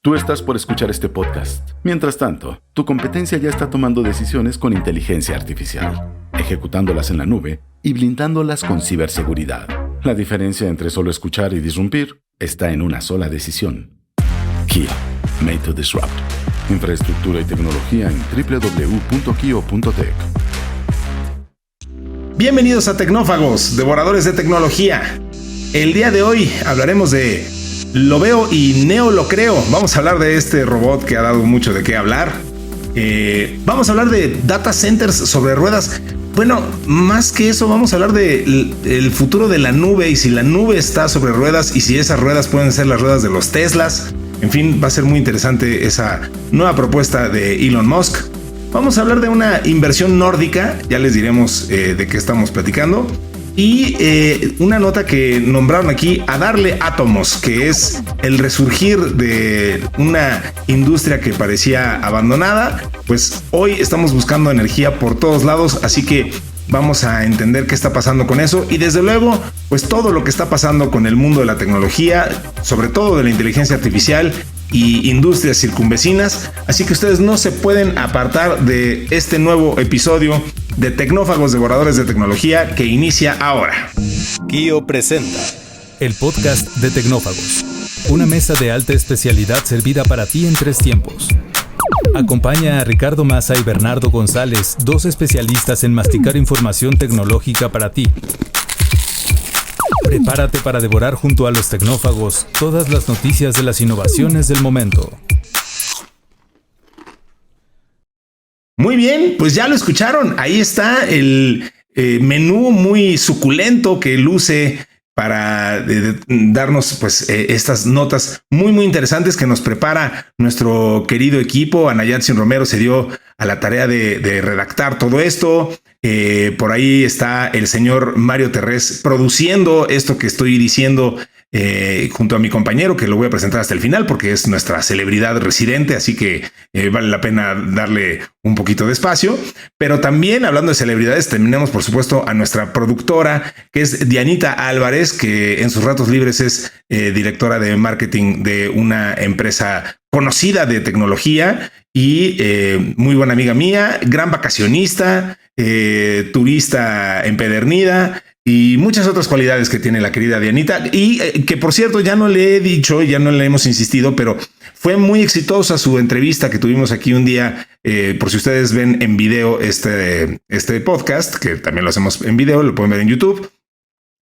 Tú estás por escuchar este podcast. Mientras tanto, tu competencia ya está tomando decisiones con inteligencia artificial, ejecutándolas en la nube y blindándolas con ciberseguridad. La diferencia entre solo escuchar y disrumpir está en una sola decisión. Kio, made to disrupt. Infraestructura y tecnología en www.kio.tech. Bienvenidos a Tecnófagos, devoradores de tecnología. El día de hoy hablaremos de Lo Veo y Neo Lo Creo. Vamos a hablar de este robot que ha dado mucho de qué hablar. Vamos a hablar de data centers sobre ruedas. Bueno, más que eso, vamos a hablar del futuro de la nube y si la nube está sobre ruedas y si esas ruedas pueden ser las ruedas de los Teslas. En fin, va a ser muy interesante esa nueva propuesta de Elon Musk. Vamos a hablar de una inversión nórdica, ya les diremos de qué estamos platicando. Y una nota que nombraron aquí, a darle átomos, que es el resurgir de una industria que parecía abandonada. Pues hoy estamos buscando energía por todos lados, así que vamos a entender qué está pasando con eso y desde luego pues todo lo que está pasando con el mundo de la tecnología, sobre todo de la inteligencia artificial y industrias circunvecinas. Así que ustedes no se pueden apartar de este nuevo episodio de Tecnófagos, devoradores de tecnología, que inicia ahora. Kio presenta el podcast de Tecnófagos, una mesa de alta especialidad servida para ti en 3 tiempos. Acompaña a Ricardo Maza y Bernardo González, 2 especialistas en masticar información tecnológica para ti. Prepárate para devorar junto a los tecnófagos todas las noticias de las innovaciones del momento. Muy bien, pues ya lo escucharon. Ahí está el menú muy suculento que luce para darnos pues estas notas muy interesantes que nos prepara nuestro querido equipo. Ana Yatsin Romero se dio a la tarea de redactar todo esto. Por ahí está el señor Mario Terrés produciendo esto que estoy diciendo junto a mi compañero, que lo voy a presentar hasta el final porque es nuestra celebridad residente, así que vale la pena darle un poquito de espacio. Pero también, hablando de celebridades, tenemos por supuesto a nuestra productora, que es Dianita Álvarez, que en sus ratos libres es directora de marketing de una empresa conocida de tecnología y muy buena amiga mía, gran vacacionista, turista empedernida y muchas otras cualidades que tiene la querida Dianita, y que por cierto ya no le he dicho, ya no le hemos insistido, pero fue muy exitosa su entrevista que tuvimos aquí un día, por si ustedes ven en video este podcast, que también lo hacemos en video, lo pueden ver en YouTube.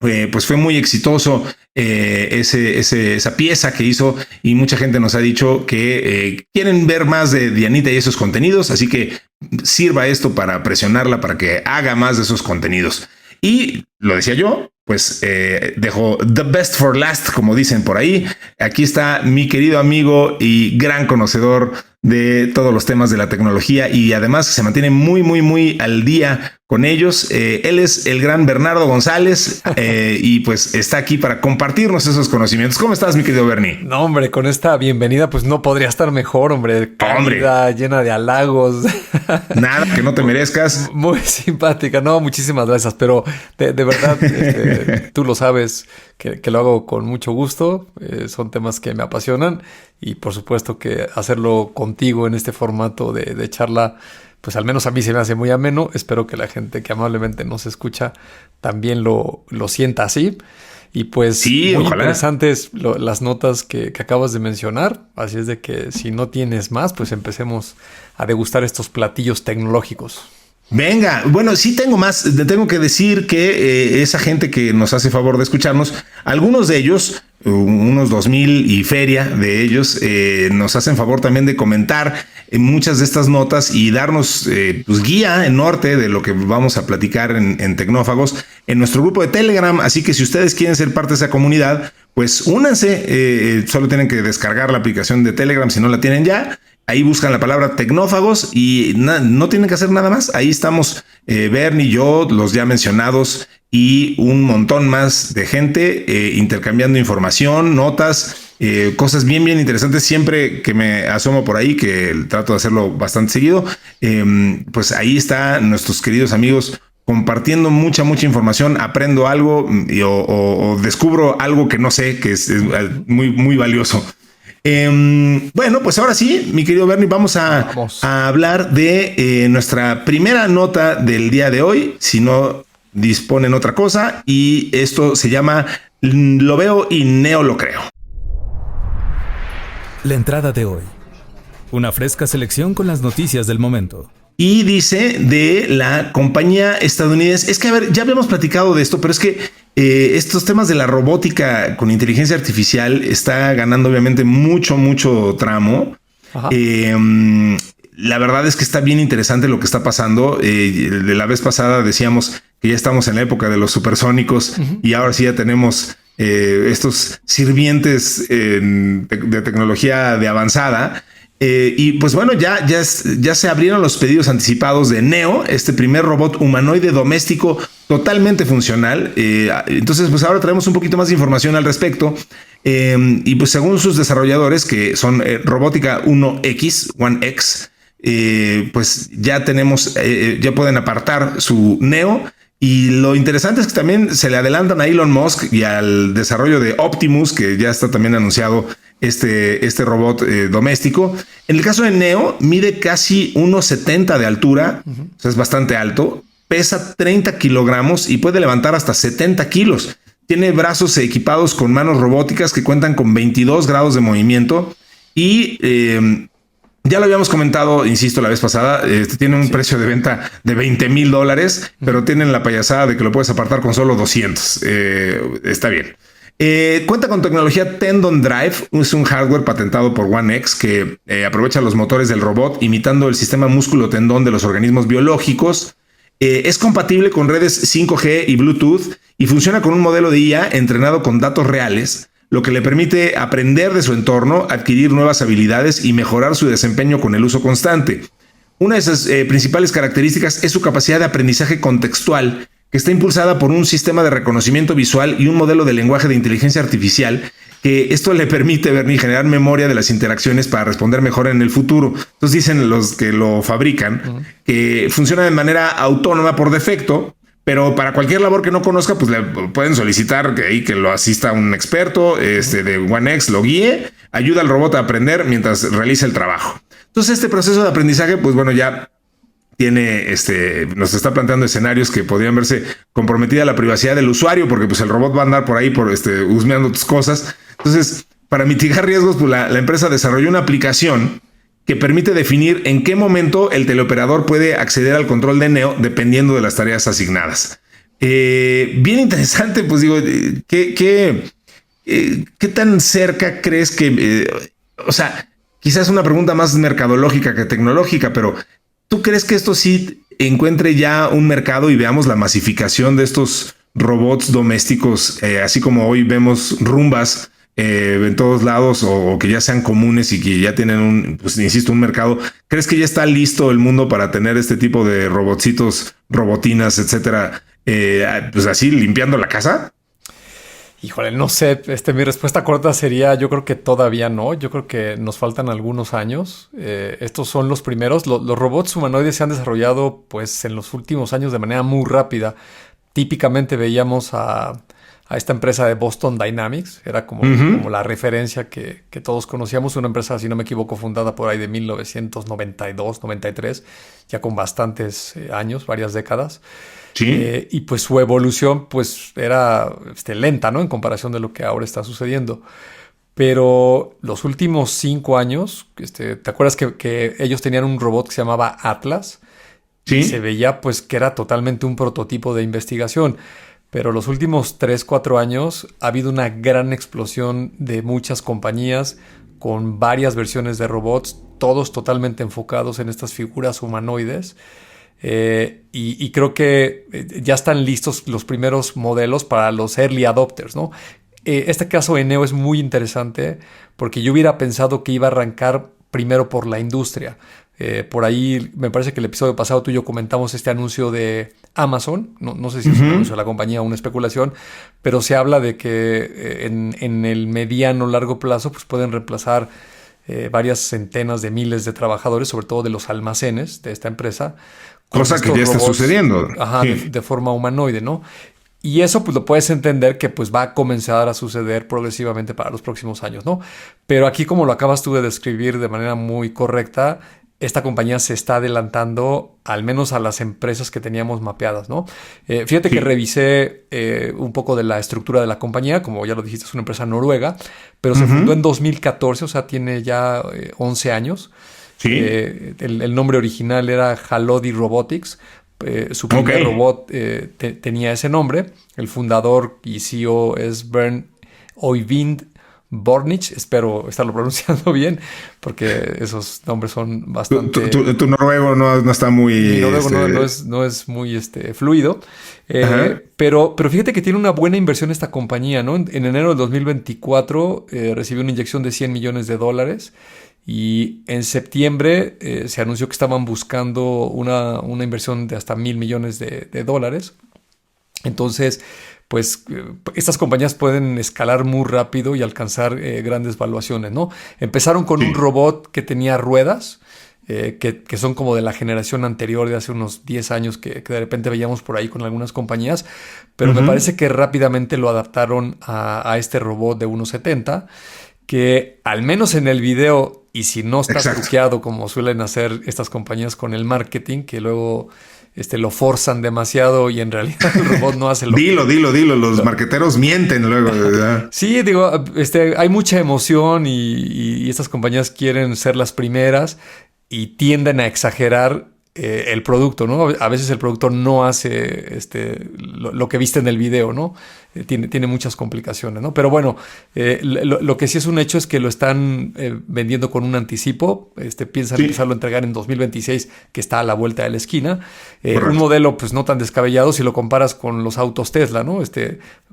Pues fue muy exitoso esa pieza que hizo y mucha gente nos ha dicho que quieren ver más de Dianita y esos contenidos, así que sirva esto para presionarla para que haga más de esos contenidos. Y lo decía yo, pues dejo the best for last, como dicen por ahí. Aquí está mi querido amigo y gran conocedor de todos los temas de la tecnología y además se mantiene muy al día con ellos. Él es el gran Bernardo González y pues está aquí para compartirnos esos conocimientos. ¿Cómo estás, mi querido Bernie? No, hombre, con esta bienvenida pues no podría estar mejor, hombre. Cálida, llena de halagos. Nada que no te merezcas. Muy simpática. No, muchísimas gracias. Pero de verdad, tú lo sabes que lo hago con mucho gusto. Son temas que me apasionan y por supuesto que hacerlo contigo en este formato de charla, pues al menos a mí se me hace muy ameno. Espero que la gente que amablemente nos escucha también lo sienta así. Y pues sí, muy ojalá. Interesantes las notas que acabas de mencionar. Así es de que si no tienes más, pues empecemos a degustar estos platillos tecnológicos. Venga, bueno, sí tengo más. Tengo que decir que esa gente que nos hace favor de escucharnos, algunos de ellos, unos 2,000 y feria de ellos, nos hacen favor también de comentar muchas de estas notas y darnos pues, guía en norte de lo que vamos a platicar en Tecnófagos en nuestro grupo de Telegram. Así que si ustedes quieren ser parte de esa comunidad, pues únanse. Solo tienen que descargar la aplicación de Telegram si no la tienen ya. Ahí buscan la palabra Tecnófagos y no tienen que hacer nada más. Ahí estamos Bernie, yo, los ya mencionados y un montón más de gente intercambiando información, notas, cosas bien interesantes. Siempre que me asomo por ahí, que trato de hacerlo bastante seguido, pues ahí están nuestros queridos amigos compartiendo mucha información. Aprendo algo o descubro algo que no sé, que es muy valioso. Bueno, pues ahora sí, mi querido Bernie, vamos a hablar de nuestra primera nota del día de hoy, si no disponen otra cosa, y esto se llama Lo veo y Neo lo creo. La entrada de hoy. Una fresca selección con las noticias del momento. Y dice de la compañía estadounidense. Es que, a ver, ya habíamos platicado de esto, pero es que estos temas de la robótica con inteligencia artificial está ganando obviamente mucho tramo. La verdad es que está bien interesante lo que está pasando. De la vez pasada decíamos que ya estamos en la época de los supersónicos y ahora sí ya tenemos estos sirvientes de tecnología de avanzada. Y pues bueno, ya se abrieron los pedidos anticipados de Neo, este primer robot humanoide doméstico totalmente funcional. Entonces, pues ahora traemos un poquito más de información al respecto. Y pues según sus desarrolladores, que son Robótica 1X, pues ya tenemos, ya pueden apartar su Neo. Y lo interesante es que también se le adelantan a Elon Musk y al desarrollo de Optimus, que ya está también anunciado este robot doméstico. En el caso de Neo, mide casi 1,70 de altura, o sea, es bastante alto, pesa 30 kilogramos y puede levantar hasta 70 kilos. Tiene brazos equipados con manos robóticas que cuentan con 22 grados de movimiento y ya lo habíamos comentado, insisto, la vez pasada, tiene un precio de venta de $20,000, pero tienen la payasada de que lo puedes apartar con solo 200. Está bien. Cuenta con tecnología Tendon Drive, es un hardware patentado por One X que aprovecha los motores del robot imitando el sistema músculo-tendón de los organismos biológicos. Es compatible con redes 5G y Bluetooth y funciona con un modelo de IA entrenado con datos reales, lo que le permite aprender de su entorno, adquirir nuevas habilidades y mejorar su desempeño con el uso constante. Una de sus principales características es su capacidad de aprendizaje contextual, que está impulsada por un sistema de reconocimiento visual y un modelo de lenguaje de inteligencia artificial, que esto le permite, Bernie, generar memoria de las interacciones para responder mejor en el futuro. Entonces dicen los que lo fabrican que funciona de manera autónoma por defecto, pero para cualquier labor que no conozca, pues le pueden solicitar que lo asista un experto de One X, lo guíe, ayuda al robot a aprender mientras realiza el trabajo. Entonces este proceso de aprendizaje, pues bueno, ya tiene nos está planteando escenarios que podrían verse comprometida la privacidad del usuario, porque pues el robot va a andar por ahí husmeando tus cosas. Entonces, para mitigar riesgos, pues la empresa desarrolló una aplicación que permite definir en qué momento el teleoperador puede acceder al control de Neo dependiendo de las tareas asignadas. Bien interesante, pues digo, ¿qué tan cerca crees que, o sea, quizás una pregunta más mercadológica que tecnológica, pero ¿tú crees que esto sí encuentre ya un mercado y veamos la masificación de estos robots domésticos, así como hoy vemos Rumbas en todos lados o que ya sean comunes y que ya tienen pues insisto, un mercado? ¿Crees que ya está listo el mundo para tener este tipo de robotcitos, robotinas, etcétera, pues así limpiando la casa? Híjole, no sé, mi respuesta corta sería, yo creo que todavía no, yo creo que nos faltan algunos años. Estos son los primeros. Los robots humanoides se han desarrollado pues en los últimos años de manera muy rápida. Típicamente veíamos a esta empresa de Boston Dynamics, era como la referencia que todos conocíamos, una empresa, si no me equivoco, fundada por ahí de 1992, 93, ya con bastantes años, varias décadas. Sí. Y pues su evolución pues era lenta, ¿no? En comparación de lo que ahora está sucediendo. Pero los últimos 5 años, ¿te acuerdas que ellos tenían un robot que se llamaba Atlas? Sí. Y se veía pues que era totalmente un prototipo de investigación. Pero los últimos 3-4 años ha habido una gran explosión de muchas compañías con varias versiones de robots, todos totalmente enfocados en estas figuras humanoides. Y creo que ya están listos los primeros modelos para los early adopters, ¿no? Este caso de Neo es muy interesante porque yo hubiera pensado que iba a arrancar primero por la industria. Por ahí me parece que el episodio pasado tú y yo comentamos este anuncio de Amazon, no sé si es un anuncio de la compañía o una especulación, pero se habla de que en el mediano largo plazo pues pueden reemplazar varias centenas de miles de trabajadores, sobre todo de los almacenes de esta empresa. Cosa que ya está sucediendo. Ajá, sí. de forma humanoide, ¿no? Y eso pues lo puedes entender que pues va a comenzar a suceder progresivamente para los próximos años, ¿no? Pero aquí, como lo acabas tú de describir de manera muy correcta, esta compañía se está adelantando al menos a las empresas que teníamos mapeadas, ¿no? Fíjate que revisé un poco de la estructura de la compañía. Como ya lo dijiste, es una empresa noruega, pero se fundó en 2014, o sea, tiene ya 11 años. Sí. El nombre original era Halodi Robotics. Su primer robot tenía ese nombre. El fundador y CEO es Bernd Øyvind Bornich. Espero estarlo pronunciando bien, porque esos nombres son bastante... Tu noruego no está muy... Mi noruego no es muy fluido. Pero fíjate que tiene una buena inversión esta compañía, ¿no? En enero del 2024 recibió una inyección de $100 millones. Y en septiembre se anunció que estaban buscando una inversión de hasta $1,000 millones. Entonces, pues estas compañías pueden escalar muy rápido y alcanzar grandes valuaciones, ¿no? Empezaron con un robot que tenía ruedas, que son como de la generación anterior, de hace unos 10 años, que de repente veíamos por ahí con algunas compañías, pero me parece que rápidamente lo adaptaron a este robot de 1.70, que al menos en el video, y si no está truqueado como suelen hacer estas compañías con el marketing, que luego lo forzan demasiado y en realidad el robot no hace lo Dilo, los marqueteros mienten luego, ¿verdad? Sí, digo, hay mucha emoción y estas compañías quieren ser las primeras y tienden a exagerar el producto, ¿no? A veces el producto no hace lo que viste en el video, ¿no? Tiene muchas complicaciones, ¿no? Pero bueno, lo que sí es un hecho es que lo están vendiendo con un anticipo. Piensan empezarlo a entregar en 2026, que está a la vuelta de la esquina. Un modelo pues no tan descabellado si lo comparas con los autos Tesla, ¿no?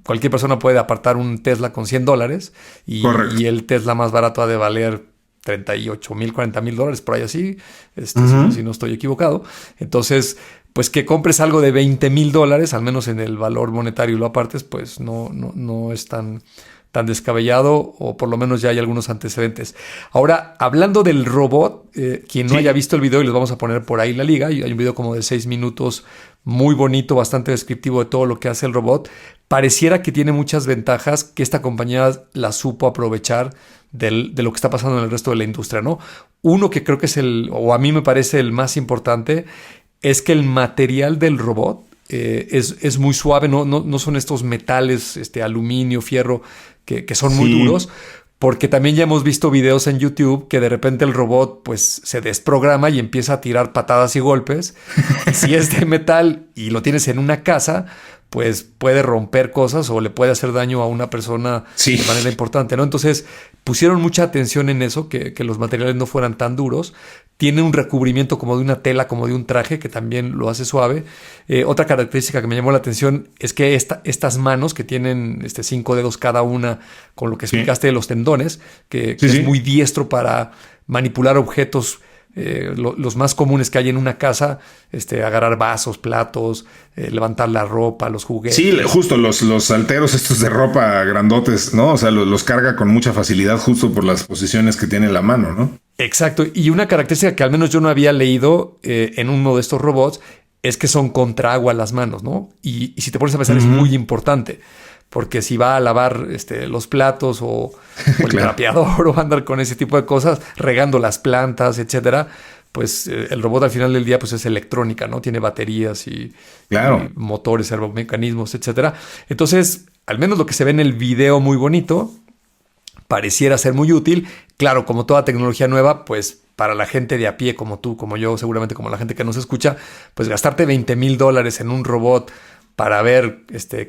Cualquier persona puede apartar un Tesla con $100 y el Tesla más barato ha de valer $38,000, $40,000, por ahí así, si no estoy equivocado. Entonces, pues que compres algo de $20,000, al menos en el valor monetario, y lo apartes, pues no es tan descabellado, o por lo menos ya hay algunos antecedentes. Ahora, hablando del robot, quien no haya visto el video, y les vamos a poner por ahí la liga, hay un video como de 6 minutos, muy bonito, bastante descriptivo de todo lo que hace el robot. Pareciera que tiene muchas ventajas que esta compañía la supo aprovechar de lo que está pasando en el resto de la industria, ¿no? Uno que creo que es o a mí me parece el más importante, es que el material del robot es muy suave, no son estos metales, aluminio, fierro, que son muy duros, porque también ya hemos visto videos en YouTube que de repente el robot pues se desprograma y empieza a tirar patadas y golpes. Si es de metal y lo tienes en una casa, pues puede romper cosas o le puede hacer daño a una persona de manera importante, ¿no? Entonces pusieron mucha atención en eso, que los materiales no fueran tan duros. Tiene un recubrimiento como de una tela, como de un traje, que también lo hace suave. Otra característica que me llamó la atención es que estas manos, que tienen 5 dedos cada una, con lo que explicaste de los tendones, que es muy diestro para manipular objetos, los más comunes que hay en una casa, agarrar vasos, platos, levantar la ropa, los juguetes. Sí, justo los alteros estos de ropa grandotes, ¿no? O sea, los carga con mucha facilidad justo por las posiciones que tiene la mano, ¿no? Exacto. Y una característica que al menos yo no había leído en uno de estos robots es que son contra agua las manos, ¿no? Y si te pones a pensar, es muy importante. Porque si va a lavar los platos o el trapeador o va a andar con ese tipo de cosas, regando las plantas, etcétera, pues el robot al final del día pues es electrónica, ¿no? Tiene baterías y motores, servomecanismos, etcétera. Entonces, al menos lo que se ve en el video muy bonito, pareciera ser muy útil. Claro, como toda tecnología nueva, pues para la gente de a pie como tú, como yo, seguramente como la gente que nos escucha, pues gastarte $20,000 en un robot para ver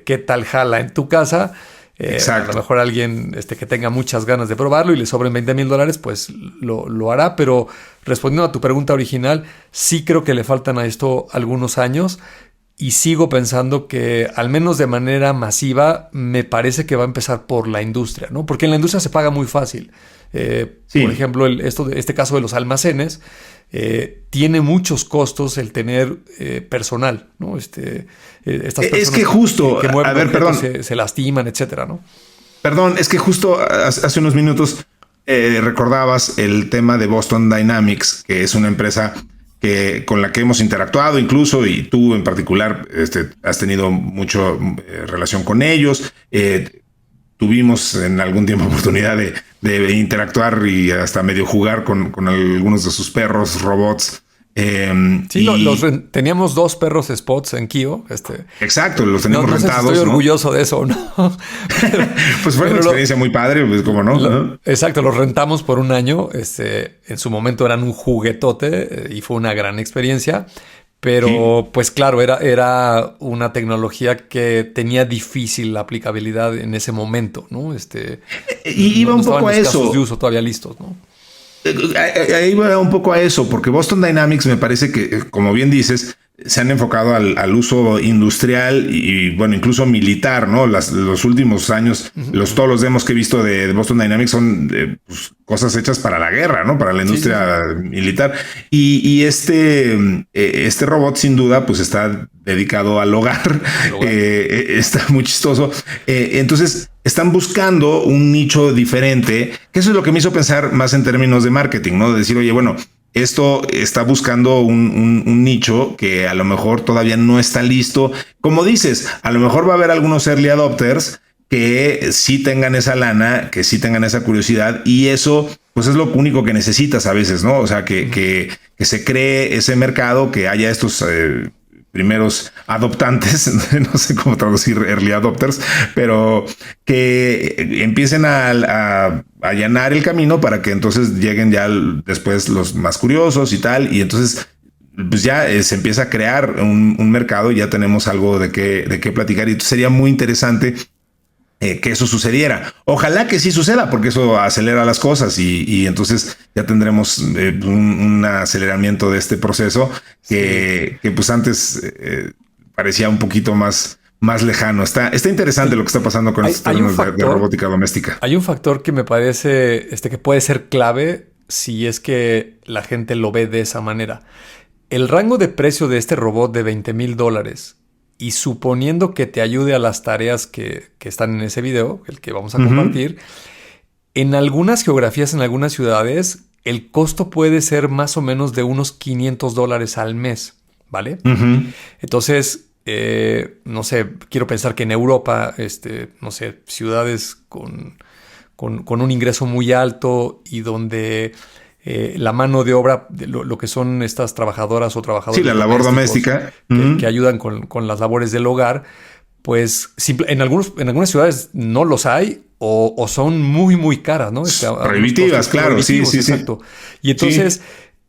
qué tal jala en tu casa. A lo mejor alguien que tenga muchas ganas de probarlo y le sobren $20,000, pues lo hará. Pero respondiendo a tu pregunta original, sí creo que le faltan a esto algunos años y sigo pensando que, al menos de manera masiva, me parece que va a empezar por la industria, ¿no? Porque en la industria se paga muy fácil. Por ejemplo, este caso de los almacenes, tiene muchos costos el tener personal, ¿no? Estas personas es que justo, que mueven objetos se lastiman, etcétera, ¿no? Perdón, es que justo hace unos minutos recordabas el tema de Boston Dynamics, que es una empresa con la que hemos interactuado incluso, y tú en particular has tenido mucho relación con ellos. Tuvimos en algún tiempo oportunidad de interactuar y hasta medio jugar con algunos de sus perros robots. Sí, teníamos 2 perros spots en Kio. Exacto, los teníamos rentados. No sé si estoy orgulloso de eso, ¿no? Pues fue una experiencia muy padre, pues como no. Exacto, los rentamos por un año. En su momento eran un juguetote y fue una gran experiencia. Pero pues claro, era una tecnología que tenía difícil aplicabilidad en ese momento, ¿no? Y iba un poco a eso. Casos de uso todavía listos, ¿no? Ahí va un poco a eso, porque Boston Dynamics me parece que, como bien dices, se han enfocado al uso industrial y bueno, incluso militar, ¿no? Los últimos años, todos los demos que he visto de Boston Dynamics son pues, cosas hechas para la guerra, ¿no? Para la industria militar. Y este robot, sin duda, pues está dedicado al hogar. Está muy chistoso. Entonces, están buscando un nicho diferente, que eso es lo que me hizo pensar más en términos de marketing, ¿no? De decir, oye, bueno, esto está buscando un nicho que a lo mejor todavía no está listo. Como dices, a lo mejor va a haber algunos early adopters que sí tengan esa lana, que sí tengan esa curiosidad, y eso pues es lo único que necesitas a veces, ¿no? O sea, que se cree ese mercado, que haya estos primeros adoptantes, no sé cómo traducir early adopters, pero que empiecen a allanar el camino para que entonces lleguen ya después los más curiosos y tal, y entonces pues ya se empieza a crear un mercado y ya tenemos algo de qué platicar, y sería muy interesante que eso sucediera. Ojalá que sí suceda, porque eso acelera las cosas y entonces ya tendremos un aceleramiento de este proceso que pues antes parecía un poquito más lejano. Está interesante lo que está pasando con estos términos de robótica doméstica. Hay un factor que me parece que puede ser clave si es que la gente lo ve de esa manera. El rango de precio de este robot de $20,000, y suponiendo que te ayude a las tareas que están en ese video, el que vamos a compartir, en algunas geografías, en algunas ciudades, el costo puede ser más o menos de unos $500 al mes, ¿vale? Entonces, no sé, quiero pensar que en Europa, no sé, ciudades con un ingreso muy alto y donde la mano de obra, lo que son estas trabajadoras o trabajadores. Sí, la labor doméstica. Que ayudan con las labores del hogar, pues en algunas ciudades no los hay o son muy, muy caras, ¿no? Prohibitivas, claro. Sí, exacto. Y entonces,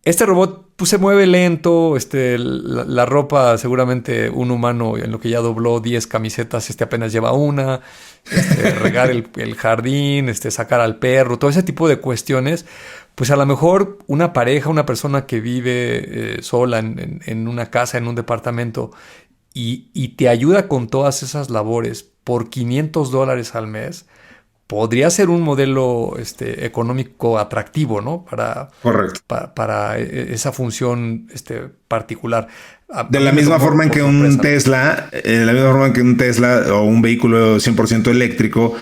este robot pues, se mueve lento, la ropa, seguramente un humano en lo que ya dobló 10 camisetas, apenas lleva una, regar el jardín, sacar al perro, todo ese tipo de cuestiones. Pues a lo mejor una pareja, una persona que vive sola en una casa, en un departamento, y te ayuda con todas esas labores por $500 al mes, podría ser un modelo económico atractivo, ¿no? Correcto. Para esa función particular. De la misma forma en que un Tesla, o un vehículo 100% eléctrico,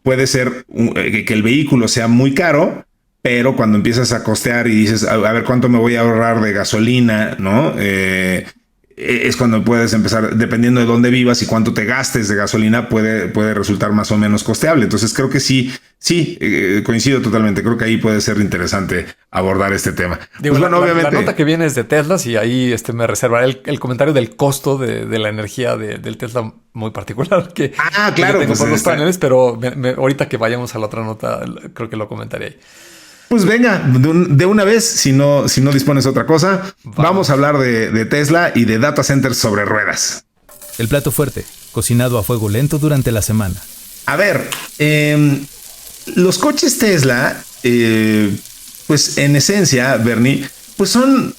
puede ser que el vehículo sea muy caro, pero cuando empiezas a costear y dices, a ver cuánto me voy a ahorrar de gasolina, ¿no? Es cuando puedes empezar, dependiendo de dónde vivas y cuánto te gastes de gasolina, puede resultar más o menos costeable. Entonces creo que sí, coincido totalmente. Creo que ahí puede ser interesante abordar este tema. Digo, pues, obviamente, la nota que viene es de Tesla, y ahí me reservaré el comentario del costo de la energía del Tesla muy particular. Claro. Que tengo por los paneles, pero ahorita que vayamos a la otra nota, creo que lo comentaré ahí. Pues venga, de una vez, si no dispones otra cosa, vamos a hablar de Tesla y de data centers sobre ruedas. El plato fuerte, cocinado a fuego lento durante la semana. A ver, los coches Tesla, pues en esencia, Bernie, pues son,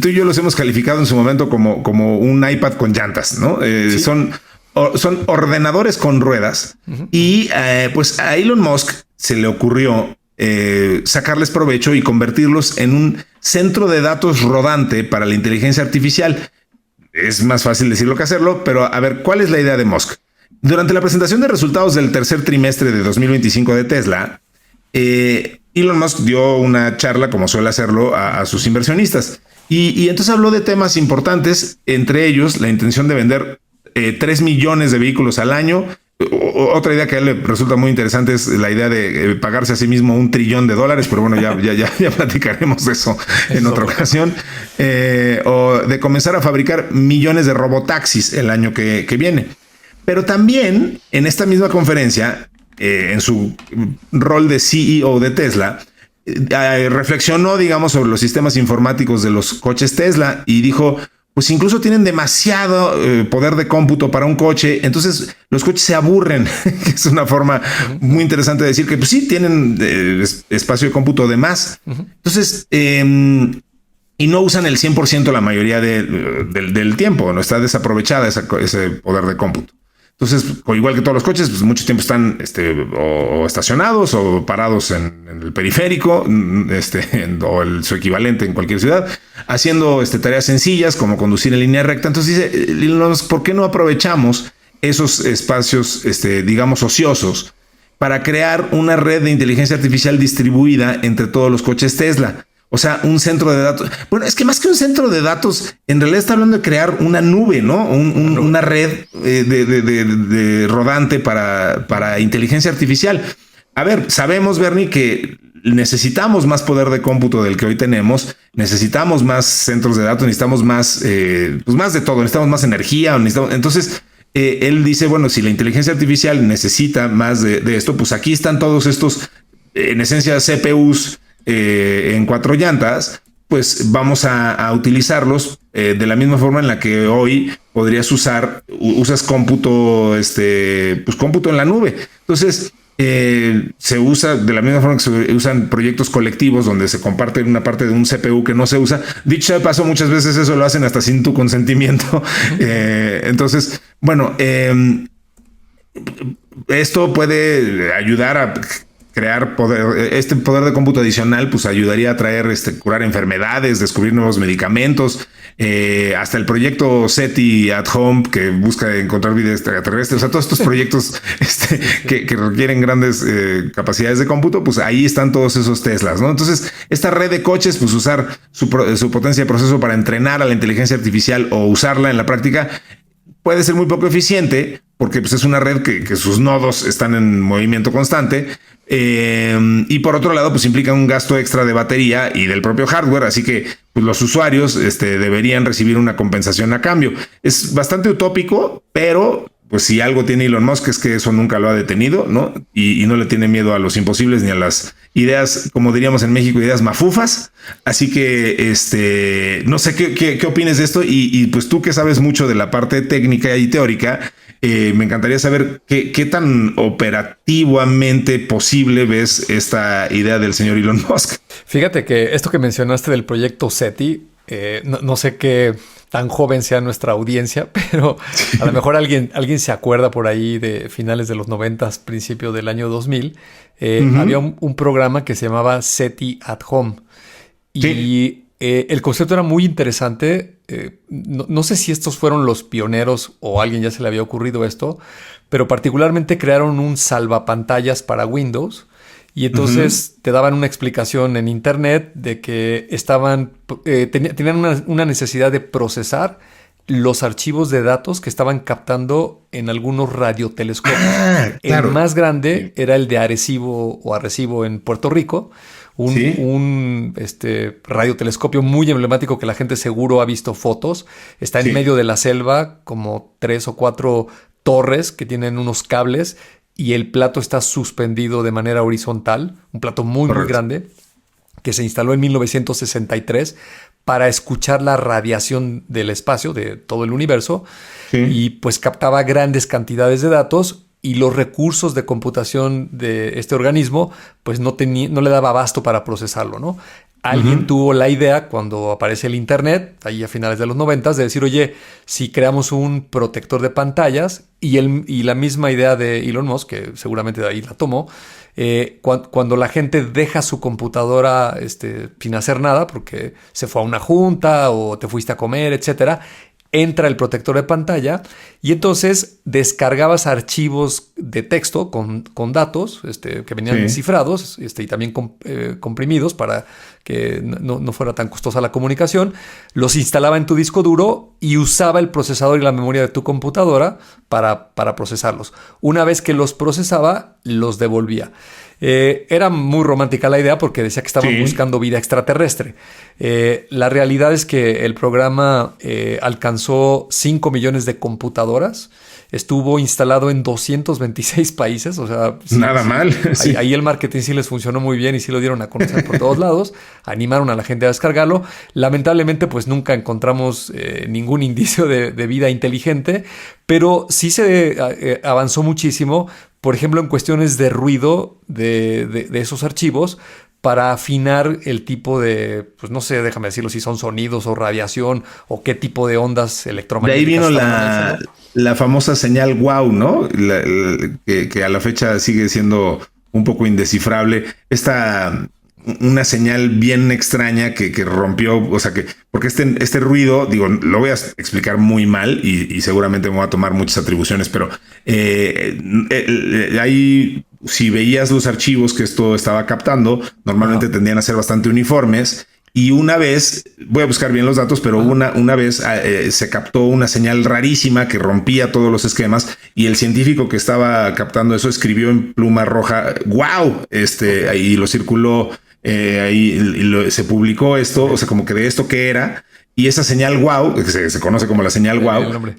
tú y yo los hemos calificado en su momento como un iPad con llantas, ¿no? Sí. Son ordenadores con ruedas. Y pues a Elon Musk se le ocurrió sacarles provecho y convertirlos en un centro de datos rodante para la inteligencia artificial. Es más fácil decirlo que hacerlo, pero a ver, ¿cuál es la idea de Musk? Durante la presentación de resultados del tercer trimestre de 2025 de Tesla, Elon Musk dio una charla, como suele hacerlo, a sus inversionistas. Y entonces habló de temas importantes, entre ellos la intención de vender 3 millones de vehículos al año. Otra idea que a él le resulta muy interesante es la idea de pagarse a sí mismo $1 trillón, pero bueno, ya platicaremos de eso en otra ocasión. O de comenzar a fabricar millones de robotaxis el año que viene. Pero también en esta misma conferencia, en su rol de CEO de Tesla, reflexionó, digamos, sobre los sistemas informáticos de los coches Tesla y dijo, pues incluso tienen demasiado poder de cómputo para un coche, entonces los coches se aburren, que es una forma muy interesante de decir que pues sí tienen espacio de cómputo de más. Entonces, y no usan el 100% la mayoría del tiempo, no está desaprovechada ese poder de cómputo. Entonces, igual que todos los coches, pues mucho tiempo están o estacionados o parados en el periférico, o su equivalente en cualquier ciudad, haciendo tareas sencillas como conducir en línea recta. Entonces dice, ¿por qué no aprovechamos esos espacios, digamos, ociosos para crear una red de inteligencia artificial distribuida entre todos los coches Tesla? O sea, un centro de datos. Bueno, es que más que un centro de datos, en realidad está hablando de crear una nube, ¿no? Una red de rodante para inteligencia artificial. A ver, sabemos, Bernie, que necesitamos más poder de cómputo del que hoy tenemos. Necesitamos más centros de datos, necesitamos más, pues más de todo. Necesitamos más energía. Entonces, él dice, bueno, si la inteligencia artificial necesita más de esto, pues aquí están todos estos, en esencia, CPUs en 4 llantas, pues vamos a utilizarlos de la misma forma en la que hoy podrías usas cómputo, pues cómputo en la nube. Entonces, se usa de la misma forma que se usan proyectos colectivos donde se comparte una parte de un CPU que no se usa. Dicho sea de paso, muchas veces eso lo hacen hasta sin tu consentimiento. Entonces, bueno, esto puede ayudar a crear poder. Este poder de cómputo adicional pues ayudaría a curar enfermedades, descubrir nuevos medicamentos, hasta el proyecto SETI at Home, que busca encontrar vida extraterrestre. O sea, todos estos proyectos que requieren grandes capacidades de cómputo, pues ahí están todos esos Teslas, ¿no? Entonces, esta red de coches, pues usar su potencia de proceso para entrenar a la inteligencia artificial o usarla en la práctica puede ser muy poco eficiente, porque pues, es una red que sus nodos están en movimiento constante. Y por otro lado, pues implica un gasto extra de batería y del propio hardware, así que pues, los usuarios deberían recibir una compensación a cambio. Es bastante utópico, pero pues si algo tiene Elon Musk es que eso nunca lo ha detenido, ¿no? Y no le tiene miedo a los imposibles ni a las ideas, como diríamos en México, ideas mafufas. Así que no sé qué opines de esto y pues tú que sabes mucho de la parte técnica y teórica, me encantaría saber qué tan operativamente posible ves esta idea del señor Elon Musk. Fíjate que esto que mencionaste del proyecto SETI, no sé qué tan joven sea nuestra audiencia, pero a lo mejor alguien se acuerda por ahí de finales de los 90s, principio del año 2000. Había un programa que se llamaba SETI at Home. Y el concepto era muy interesante. No sé si estos fueron los pioneros o a alguien ya se le había ocurrido esto, pero particularmente crearon un salvapantallas para Windows. Y entonces te daban una explicación en internet de que tenían una necesidad de procesar los archivos de datos que estaban captando en algunos radiotelescopios. Claro. El más grande era el de Arecibo en Puerto Rico. Un radiotelescopio muy emblemático que la gente seguro ha visto fotos. Está en medio de la selva, como 3 o 4 torres que tienen unos cables. Y el plato está suspendido de manera horizontal, un plato muy grande, que se instaló en 1963 para escuchar la radiación del espacio, de todo el universo, y pues captaba grandes cantidades de datos y los recursos de computación de este organismo pues no le daba abasto para procesarlo, ¿no? Alguien tuvo la idea cuando aparece el internet, ahí a finales de los 90s, de decir, oye, si creamos un protector de pantallas y la misma idea de Elon Musk, que seguramente de ahí la tomó, cuando la gente deja su computadora sin hacer nada, porque se fue a una junta o te fuiste a comer, etcétera, entra el protector de pantalla Y entonces descargabas archivos de texto con datos que venían cifrados y también comprimidos para que no fuera tan costosa la comunicación. Los instalaba en tu disco duro y usaba el procesador y la memoria de tu computadora para procesarlos. Una vez que los procesaba, los devolvía. Era muy romántica la idea porque decía que estaban buscando vida extraterrestre. La realidad es que el programa alcanzó 5 millones de computadoras. Estuvo instalado en 226 países, o sea... Nada mal. Ahí el marketing sí les funcionó muy bien y sí lo dieron a conocer por todos lados. Animaron a la gente a descargarlo. Lamentablemente, pues nunca encontramos ningún indicio de vida inteligente, pero sí se avanzó muchísimo, por ejemplo, en cuestiones de ruido de esos archivos, para afinar el tipo de, pues no sé, déjame decirlo, si son sonidos o radiación o qué tipo de ondas electromagnéticas. De ahí vino la famosa señal wow, ¿no? Que a la fecha sigue siendo un poco indescifrable. Una señal bien extraña que rompió, o sea, porque este ruido, digo, lo voy a explicar muy mal y seguramente me voy a tomar muchas atribuciones, pero ahí, si veías los archivos que esto estaba captando, normalmente tendían a ser bastante uniformes. Y una vez, voy a buscar bien los datos, pero una vez se captó una señal rarísima que rompía todos los esquemas y el científico que estaba captando eso escribió en pluma roja, wow, ahí lo circuló, se publicó esto, o sea, como que de esto que era. Y esa señal wow, que se conoce como la señal wow,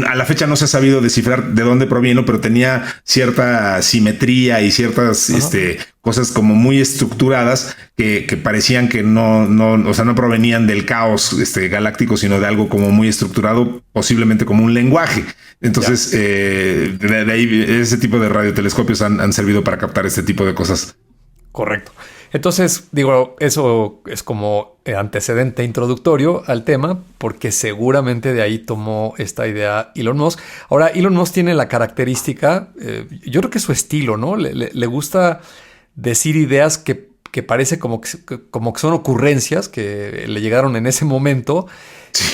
a la fecha no se ha sabido descifrar de dónde provino, pero tenía cierta simetría y ciertas cosas como muy estructuradas que parecían que o sea, no provenían del caos galáctico, sino de algo como muy estructurado, posiblemente como un lenguaje. Entonces, de ahí ese tipo de radiotelescopios han servido para captar este tipo de cosas. Correcto. Entonces, digo, eso es como antecedente introductorio al tema, porque seguramente de ahí tomó esta idea Elon Musk. Ahora, Elon Musk tiene la característica, yo creo que es su estilo, ¿no? Le gusta decir ideas que parece como que son ocurrencias que le llegaron en ese momento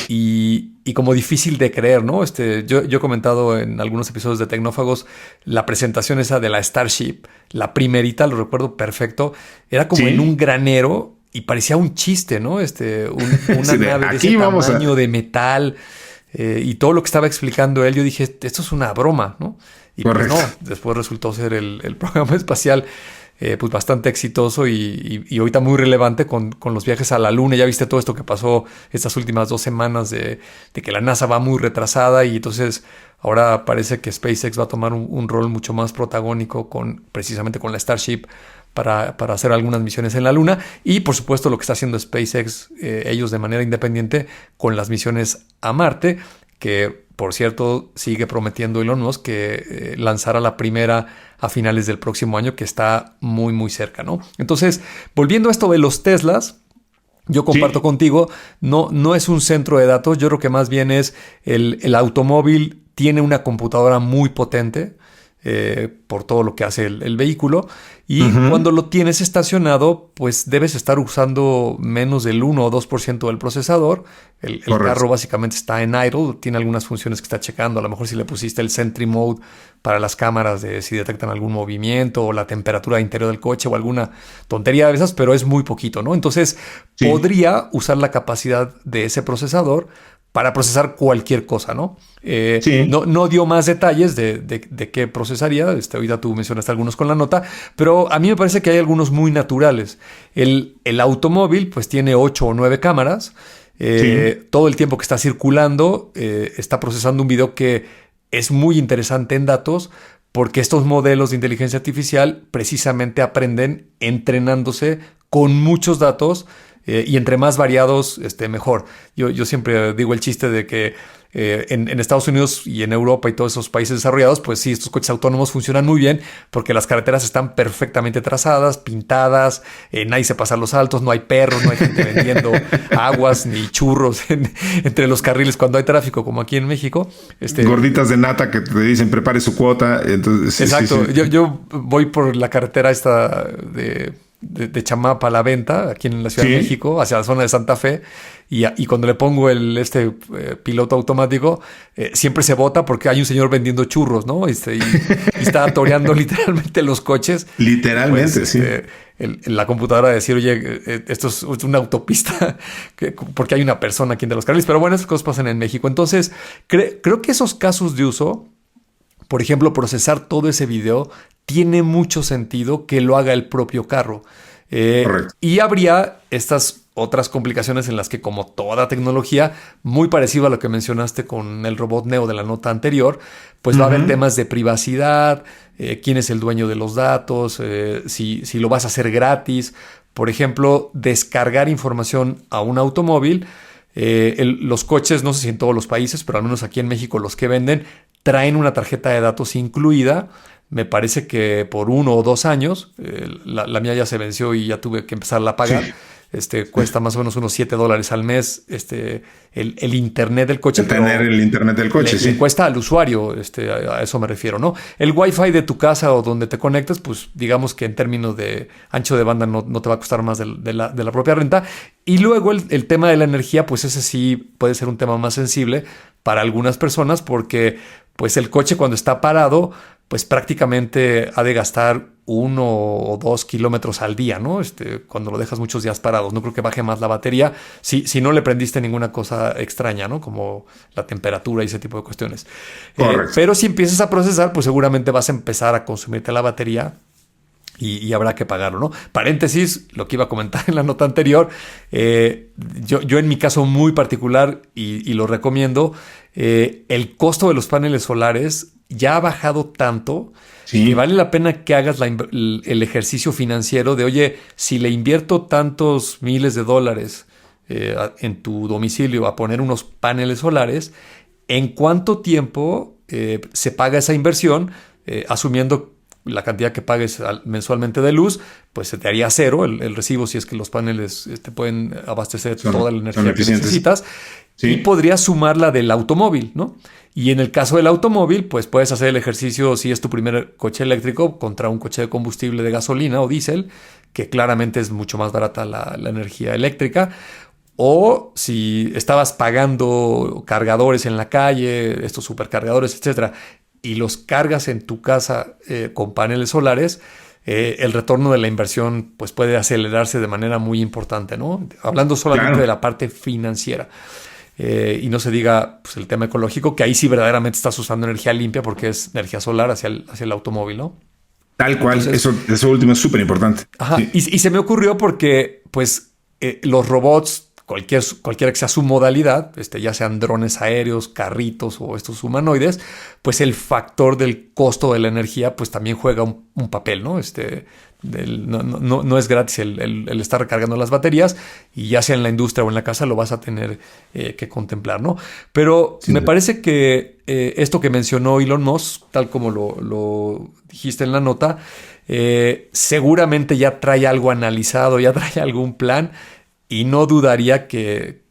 y como difícil de creer, ¿no? Yo he comentado en algunos episodios de Tecnófagos la presentación esa de la Starship, la primerita, lo recuerdo perfecto, era como en un granero y parecía un chiste, ¿no? Una nave de ese tamaño de metal y todo lo que estaba explicando él, yo dije, esto es una broma, ¿no? Y pues no, después resultó ser el programa espacial pues bastante exitoso y ahorita muy relevante con los viajes a la Luna. Ya viste todo esto que pasó estas últimas 2 semanas de que la NASA va muy retrasada y entonces ahora parece que SpaceX va a tomar un rol mucho más protagónico precisamente con la Starship para hacer algunas misiones en la Luna y por supuesto lo que está haciendo SpaceX ellos de manera independiente con las misiones a Marte, que por cierto sigue prometiendo Elon Musk que lanzará la primera a finales del próximo año, que está muy muy cerca, ¿no? Entonces, volviendo a esto de los Teslas, yo comparto contigo, no es un centro de datos, yo creo que más bien es el automóvil tiene una computadora muy potente por todo lo que hace el vehículo y cuando lo tienes estacionado pues debes estar usando menos del 1 o 2% del procesador. El carro básicamente está en idle, tiene algunas funciones que está checando, a lo mejor si le pusiste el Sentry Mode para las cámaras de si detectan algún movimiento o la temperatura interior del coche o alguna tontería de esas, pero es muy poquito, ¿no? Entonces podría usar la capacidad de ese procesador para procesar cualquier cosa, ¿no? No dio más detalles de qué procesaría. Ahorita tú mencionaste algunos con la nota, pero a mí me parece que hay algunos muy naturales. El automóvil pues tiene 8 o 9 cámaras. Todo el tiempo que está circulando está procesando un video que es muy interesante en datos porque estos modelos de inteligencia artificial precisamente aprenden entrenándose con muchos datos y entre más variados, mejor. Yo siempre digo el chiste de que en Estados Unidos y en Europa y todos esos países desarrollados, pues sí, estos coches autónomos funcionan muy bien porque las carreteras están perfectamente trazadas, pintadas, nadie se pasa los altos, no hay perros, no hay gente vendiendo aguas ni churros entre los carriles cuando hay tráfico, como aquí en México. Gorditas de nata que te dicen prepare su cuota. Entonces, exacto. Sí. Yo voy por la carretera esta de chamapa a la venta aquí en la Ciudad Sí. de México, hacia la zona de Santa Fe, y cuando le pongo piloto automático, siempre se bota porque hay un señor vendiendo churros, ¿no? Y está toreando literalmente los coches. Literalmente, Pues, sí. la computadora decir, oye, esto es una autopista, porque hay una persona aquí en de los carriles. Pero bueno, esas cosas pasan en México. Entonces, creo que esos casos de uso, por ejemplo, procesar todo ese video, tiene mucho sentido que lo haga el propio carro. Correcto. Y habría estas otras complicaciones en las que, como toda tecnología, muy parecido a lo que mencionaste con el robot Neo de la nota anterior, pues va a haber temas de privacidad, quién es el dueño de los datos, si lo vas a hacer gratis. Por ejemplo, descargar información a un automóvil. Los coches, no sé si en todos los países, pero al menos aquí en México los que venden, traen una tarjeta de datos incluida. Me parece que por 1 o 2 años, la mía ya se venció y ya tuve que empezarla a pagar. Sí. Cuesta más o menos unos $7 al mes el internet del coche. Tener el internet del coche, sí. Le cuesta al usuario, a eso me refiero, ¿no? El Wi-Fi de tu casa o donde te conectes, pues digamos que en términos de ancho de banda no te va a costar más de la propia renta. Y luego el tema de la energía, pues ese sí puede ser un tema más sensible para algunas personas porque pues el coche cuando está parado, pues prácticamente ha de gastar 1 o 2 kilómetros al día, ¿no? Cuando lo dejas muchos días parados. No creo que baje más la batería si no le prendiste ninguna cosa extraña, ¿no? Como la temperatura y ese tipo de cuestiones. Pero si empiezas a procesar, pues seguramente vas a empezar a consumirte la batería y habrá que pagarlo, ¿no? Paréntesis, lo que iba a comentar en la nota anterior, yo en mi caso muy particular, y lo recomiendo, el costo de los paneles solares ya ha bajado tanto que vale la pena que hagas el ejercicio financiero de, oye, si le invierto tantos miles de dólares en tu domicilio a poner unos paneles solares, ¿en cuánto tiempo se paga esa inversión? Asumiendo la cantidad que pagues mensualmente de luz, pues se te haría cero el recibo si es que los paneles te pueden abastecer toda la energía que necesitas. Sí. Y podrías sumar la del automóvil, ¿no? Y en el caso del automóvil, pues puedes hacer el ejercicio si es tu primer coche eléctrico contra un coche de combustible de gasolina o diésel, que claramente es mucho más barata la energía eléctrica. O si estabas pagando cargadores en la calle, estos supercargadores, etcétera, y los cargas en tu casa con paneles solares, el retorno de la inversión pues puede acelerarse de manera muy importante, ¿no? Hablando solamente de la parte financiera. Y no se diga pues, el tema ecológico, que ahí sí verdaderamente estás usando energía limpia porque es energía solar hacia el automóvil, ¿no? Tal cual. Entonces, eso último es súper importante. Ajá. Sí. Y se me ocurrió porque pues los robots, cualquiera que sea su modalidad, ya sean drones aéreos, carritos o estos humanoides, pues el factor del costo de la energía pues también juega un papel, ¿no? No es gratis el estar recargando las baterías, y ya sea en la industria o en la casa lo vas a tener que contemplar, ¿no? Pero me parece que esto que mencionó Elon Musk, tal como lo dijiste en la nota, seguramente ya trae algo analizado, ya trae algún plan, y no dudaría que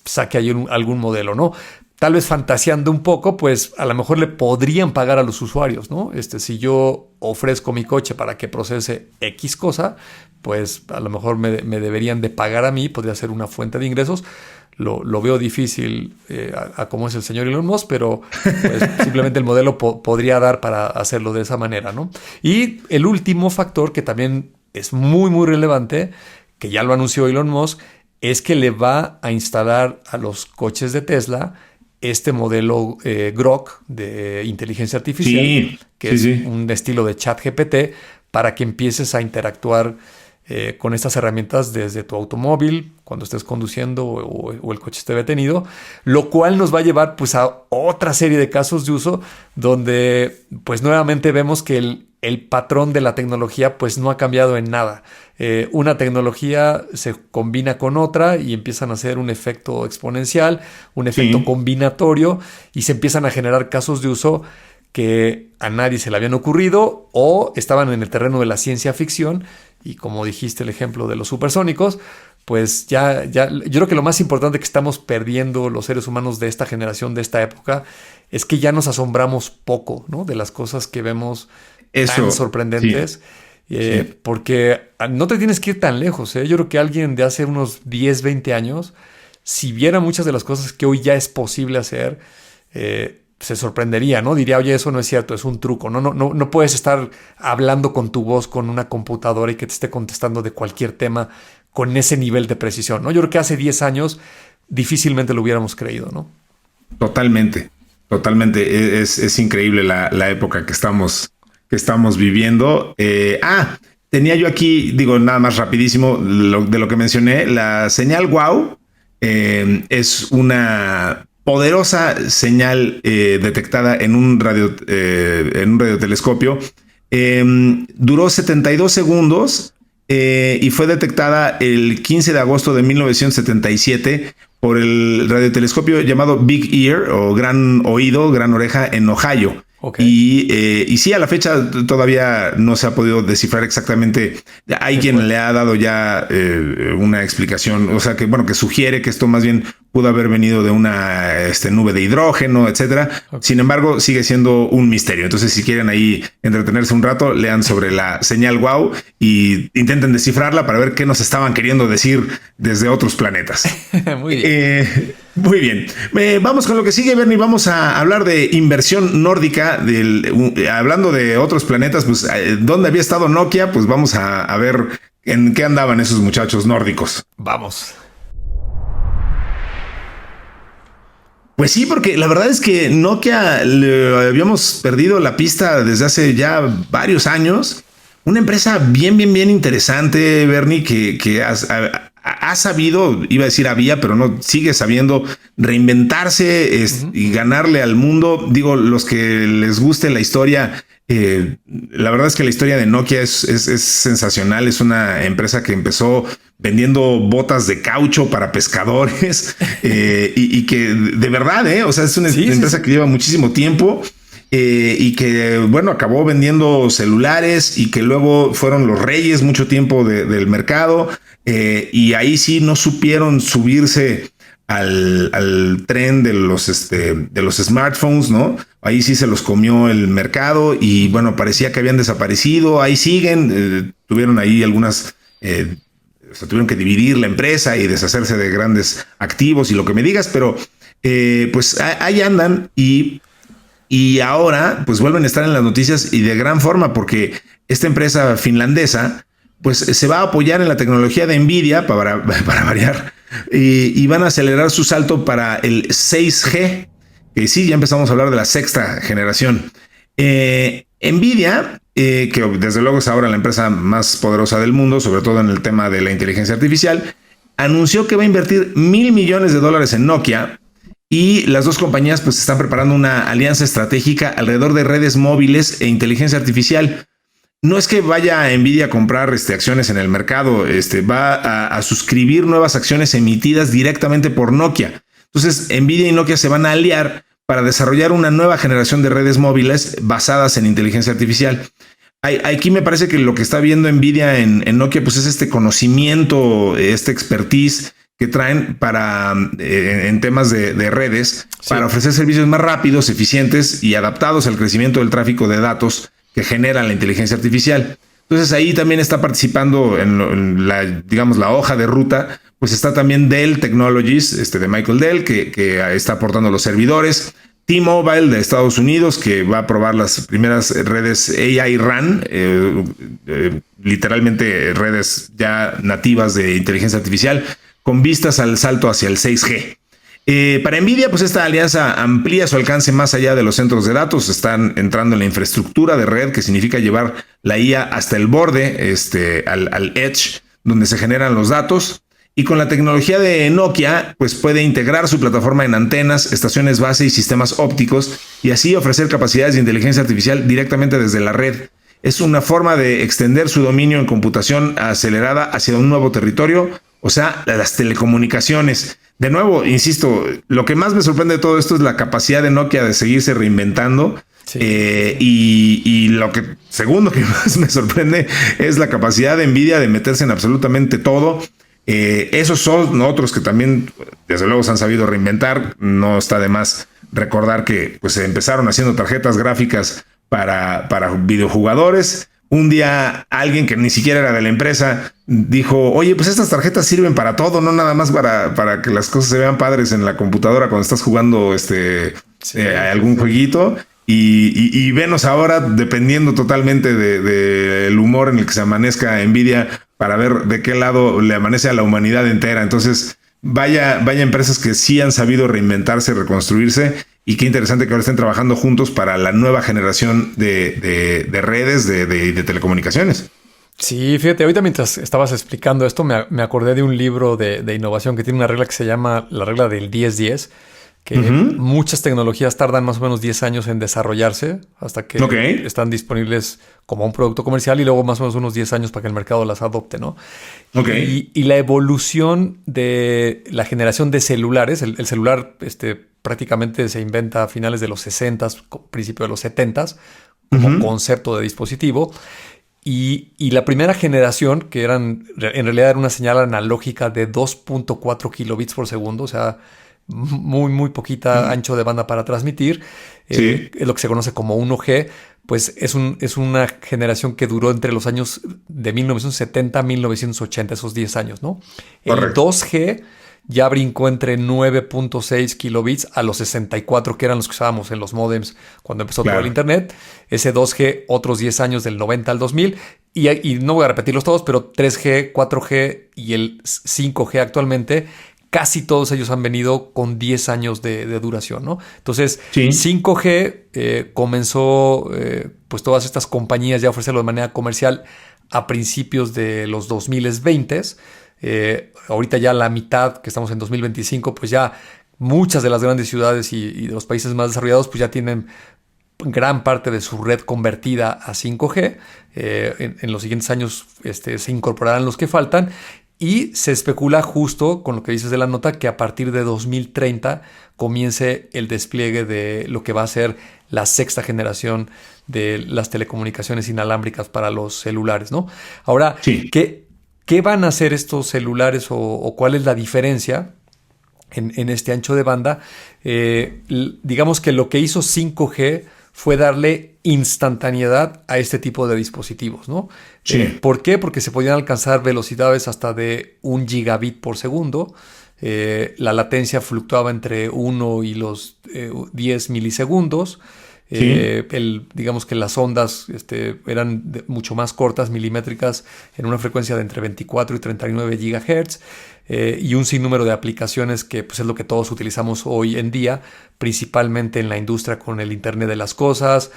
saque ahí algún modelo, ¿no? Tal vez fantaseando un poco, pues a lo mejor le podrían pagar a los usuarios, ¿no? Si yo ofrezco mi coche para que procese X cosa, pues a lo mejor me deberían de pagar a mí, podría ser una fuente de ingresos. Lo veo difícil a cómo es el señor Elon Musk, pero pues, simplemente el modelo podría dar para hacerlo de esa manera, ¿no? Y el último factor que también es muy, muy relevante, que ya lo anunció Elon Musk, es que le va a instalar a los coches de Tesla este modelo Grok de inteligencia artificial, que es un estilo de ChatGPT, para que empieces a interactuar con estas herramientas desde tu automóvil, cuando estés conduciendo o el coche esté detenido, lo cual nos va a llevar pues a otra serie de casos de uso donde pues nuevamente vemos que el patrón de la tecnología pues no ha cambiado en nada. Una tecnología se combina con otra y empiezan a hacer un efecto exponencial, un efecto combinatorio, y se empiezan a generar casos de uso que a nadie se le habían ocurrido o estaban en el terreno de la ciencia ficción. Y como dijiste el ejemplo de los supersónicos, pues ya yo creo que lo más importante que estamos perdiendo los seres humanos de esta generación, de esta época, es que ya nos asombramos poco, ¿no? De las cosas que vemos tan sorprendentes. Porque no te tienes que ir tan lejos. Yo creo que alguien de hace unos 10, 20 años, si viera muchas de las cosas que hoy ya es posible hacer, se sorprendería, ¿no? Diría, oye, eso no es cierto, es un truco. No puedes estar hablando con tu voz con una computadora y que te esté contestando de cualquier tema con ese nivel de precisión, ¿no? Yo creo que hace 10 años difícilmente lo hubiéramos creído, ¿no? Totalmente. Es increíble la época que estamos viviendo. Tenía yo aquí, digo, nada más rapidísimo, de lo que mencioné, la señal WOW es una poderosa señal detectada en un radiotelescopio. Duró 72 segundos y fue detectada el 15 de agosto de 1977 por el radiotelescopio llamado Big Ear o Gran Oído, Gran Oreja en Ohio. Okay. Y sí, a la fecha todavía no se ha podido descifrar exactamente. Hay quien le ha dado ya una explicación, o sea que bueno, que sugiere que esto más bien pudo haber venido de una nube de hidrógeno, etcétera. Okay. Sin embargo, sigue siendo un misterio. Entonces, si quieren ahí entretenerse un rato, lean sobre la señal WOW y intenten descifrarla para ver qué nos estaban queriendo decir desde otros planetas. Muy bien. Muy bien. Vamos con lo que sigue, Bernie. Vamos a hablar de inversión nórdica. Hablando de otros planetas, pues, ¿dónde había estado Nokia? Pues vamos a ver en qué andaban esos muchachos nórdicos. Vamos. Pues sí, porque la verdad es que Nokia le habíamos perdido la pista desde hace ya varios años. Una empresa bien interesante, Bernie, que ha sabido, iba a decir había, pero no, sigue sabiendo reinventarse y ganarle al mundo. Digo, los que les guste la historia, la verdad es que la historia de Nokia es sensacional. Es una empresa que empezó vendiendo botas de caucho para pescadores y que de verdad, o sea, es una empresa que lleva muchísimo tiempo. Y que, bueno, acabó vendiendo celulares y que luego fueron los reyes mucho tiempo del mercado. Y ahí sí no supieron subirse al tren de los smartphones, ¿no? Ahí sí se los comió el mercado y, bueno, parecía que habían desaparecido. Ahí siguen. Tuvieron ahí algunas... tuvieron que dividir la empresa y deshacerse de grandes activos y lo que me digas, pero pues ahí andan y ahora pues vuelven a estar en las noticias y de gran forma porque esta empresa finlandesa pues se va a apoyar en la tecnología de Nvidia para variar y van a acelerar su salto para el 6G, que sí, ya empezamos a hablar de la sexta generación. Nvidia, que desde luego es ahora la empresa más poderosa del mundo, sobre todo en el tema de la inteligencia artificial, anunció que va a invertir $1,000 millones en Nokia. Y las dos compañías pues están preparando una alianza estratégica alrededor de redes móviles e inteligencia artificial. No es que vaya a Nvidia a comprar acciones en el mercado, va a suscribir nuevas acciones emitidas directamente por Nokia. Entonces Nvidia y Nokia se van a aliar para desarrollar una nueva generación de redes móviles basadas en inteligencia artificial. Aquí me parece que lo que está viendo Nvidia en Nokia pues es este conocimiento, este expertise que traen para en temas de redes, para ofrecer servicios más rápidos, eficientes y adaptados al crecimiento del tráfico de datos que genera la inteligencia artificial. Entonces ahí también está participando en la hoja de ruta, pues está también Dell Technologies, de Michael Dell, que está aportando los servidores. T-Mobile de Estados Unidos, que va a probar las primeras redes AI RAN, literalmente redes ya nativas de inteligencia artificial, con vistas al salto hacia el 6G. Para Nvidia, pues esta alianza amplía su alcance más allá de los centros de datos. Están entrando en la infraestructura de red, que significa llevar la IA hasta el borde, al edge, donde se generan los datos. Y con la tecnología de Nokia, pues puede integrar su plataforma en antenas, estaciones base y sistemas ópticos, y así ofrecer capacidades de inteligencia artificial directamente desde la red. Es una forma de extender su dominio en computación acelerada hacia un nuevo territorio, o sea, las telecomunicaciones. De nuevo, insisto, lo que más me sorprende de todo esto es la capacidad de Nokia de seguirse reinventando. Sí. Y lo que segundo que más me sorprende es la capacidad de Nvidia de meterse en absolutamente todo. Esos son otros que también, desde luego, se han sabido reinventar. No está de más recordar que pues empezaron haciendo tarjetas gráficas para videojugadores. un día alguien que ni siquiera era de la empresa dijo, oye, pues estas tarjetas sirven para todo, no nada más para que las cosas se vean padres en la computadora cuando estás jugando algún jueguito. Y venos ahora dependiendo totalmente del humor en el que se amanezca Nvidia para ver de qué lado le amanece a la humanidad entera. Entonces, vaya empresas que sí han sabido reinventarse, reconstruirse, y qué interesante que ahora estén trabajando juntos para la nueva generación de redes de telecomunicaciones. Sí, fíjate, ahorita mientras estabas explicando esto, me acordé de un libro de innovación que tiene una regla que se llama la regla del 10-10, que muchas tecnologías tardan más o menos 10 años en desarrollarse hasta que están disponibles como un producto comercial, y luego más o menos unos 10 años para que el mercado las adopte, ¿no? Y la evolución de la generación de celulares, el celular prácticamente se inventa a finales de los 60s, principio de los 70s, como concepto de dispositivo. Y la primera generación, que en realidad era una señal analógica de 2.4 kilobits por segundo, o sea, muy poquita ancho de banda para transmitir, es lo que se conoce como 1G, pues es una generación que duró entre los años de 1970 a 1980, esos 10 años, ¿no? El 2G ya brincó entre 9.6 kilobits a los 64, que eran los que usábamos en los módems cuando empezó todo el internet. Ese 2G, otros 10 años del 90 al 2000. Y no voy a repetirlos todos, pero 3G, 4G y el 5G actualmente, casi todos ellos han venido con 10 años de duración, ¿no? Entonces, 5G comenzó, pues todas estas compañías ya a ofrecerlo de manera comercial a principios de los 2020. Ahorita ya la mitad, que estamos en 2025, pues ya muchas de las grandes ciudades y de los países más desarrollados pues ya tienen gran parte de su red convertida a 5G. En los siguientes años se incorporarán los que faltan. Y se especula justo con lo que dices de la nota que a partir de 2030 comience el despliegue de lo que va a ser la sexta generación de las telecomunicaciones inalámbricas para los celulares, ¿no? Ahora, ¿qué van a hacer estos celulares o cuál es la diferencia en este ancho de banda? Digamos que lo que hizo 5G fue darle instantaneidad a este tipo de dispositivos, ¿no? ¿Por qué? Porque se podían alcanzar velocidades hasta de 1 gigabit por segundo. La latencia fluctuaba entre 1 y los 10 milisegundos. Digamos que las ondas eran mucho más cortas, milimétricas, en una frecuencia de entre 24 y 39 gigahertz, y un sinnúmero de aplicaciones que pues, es lo que todos utilizamos hoy en día, principalmente en la industria con el Internet de las cosas.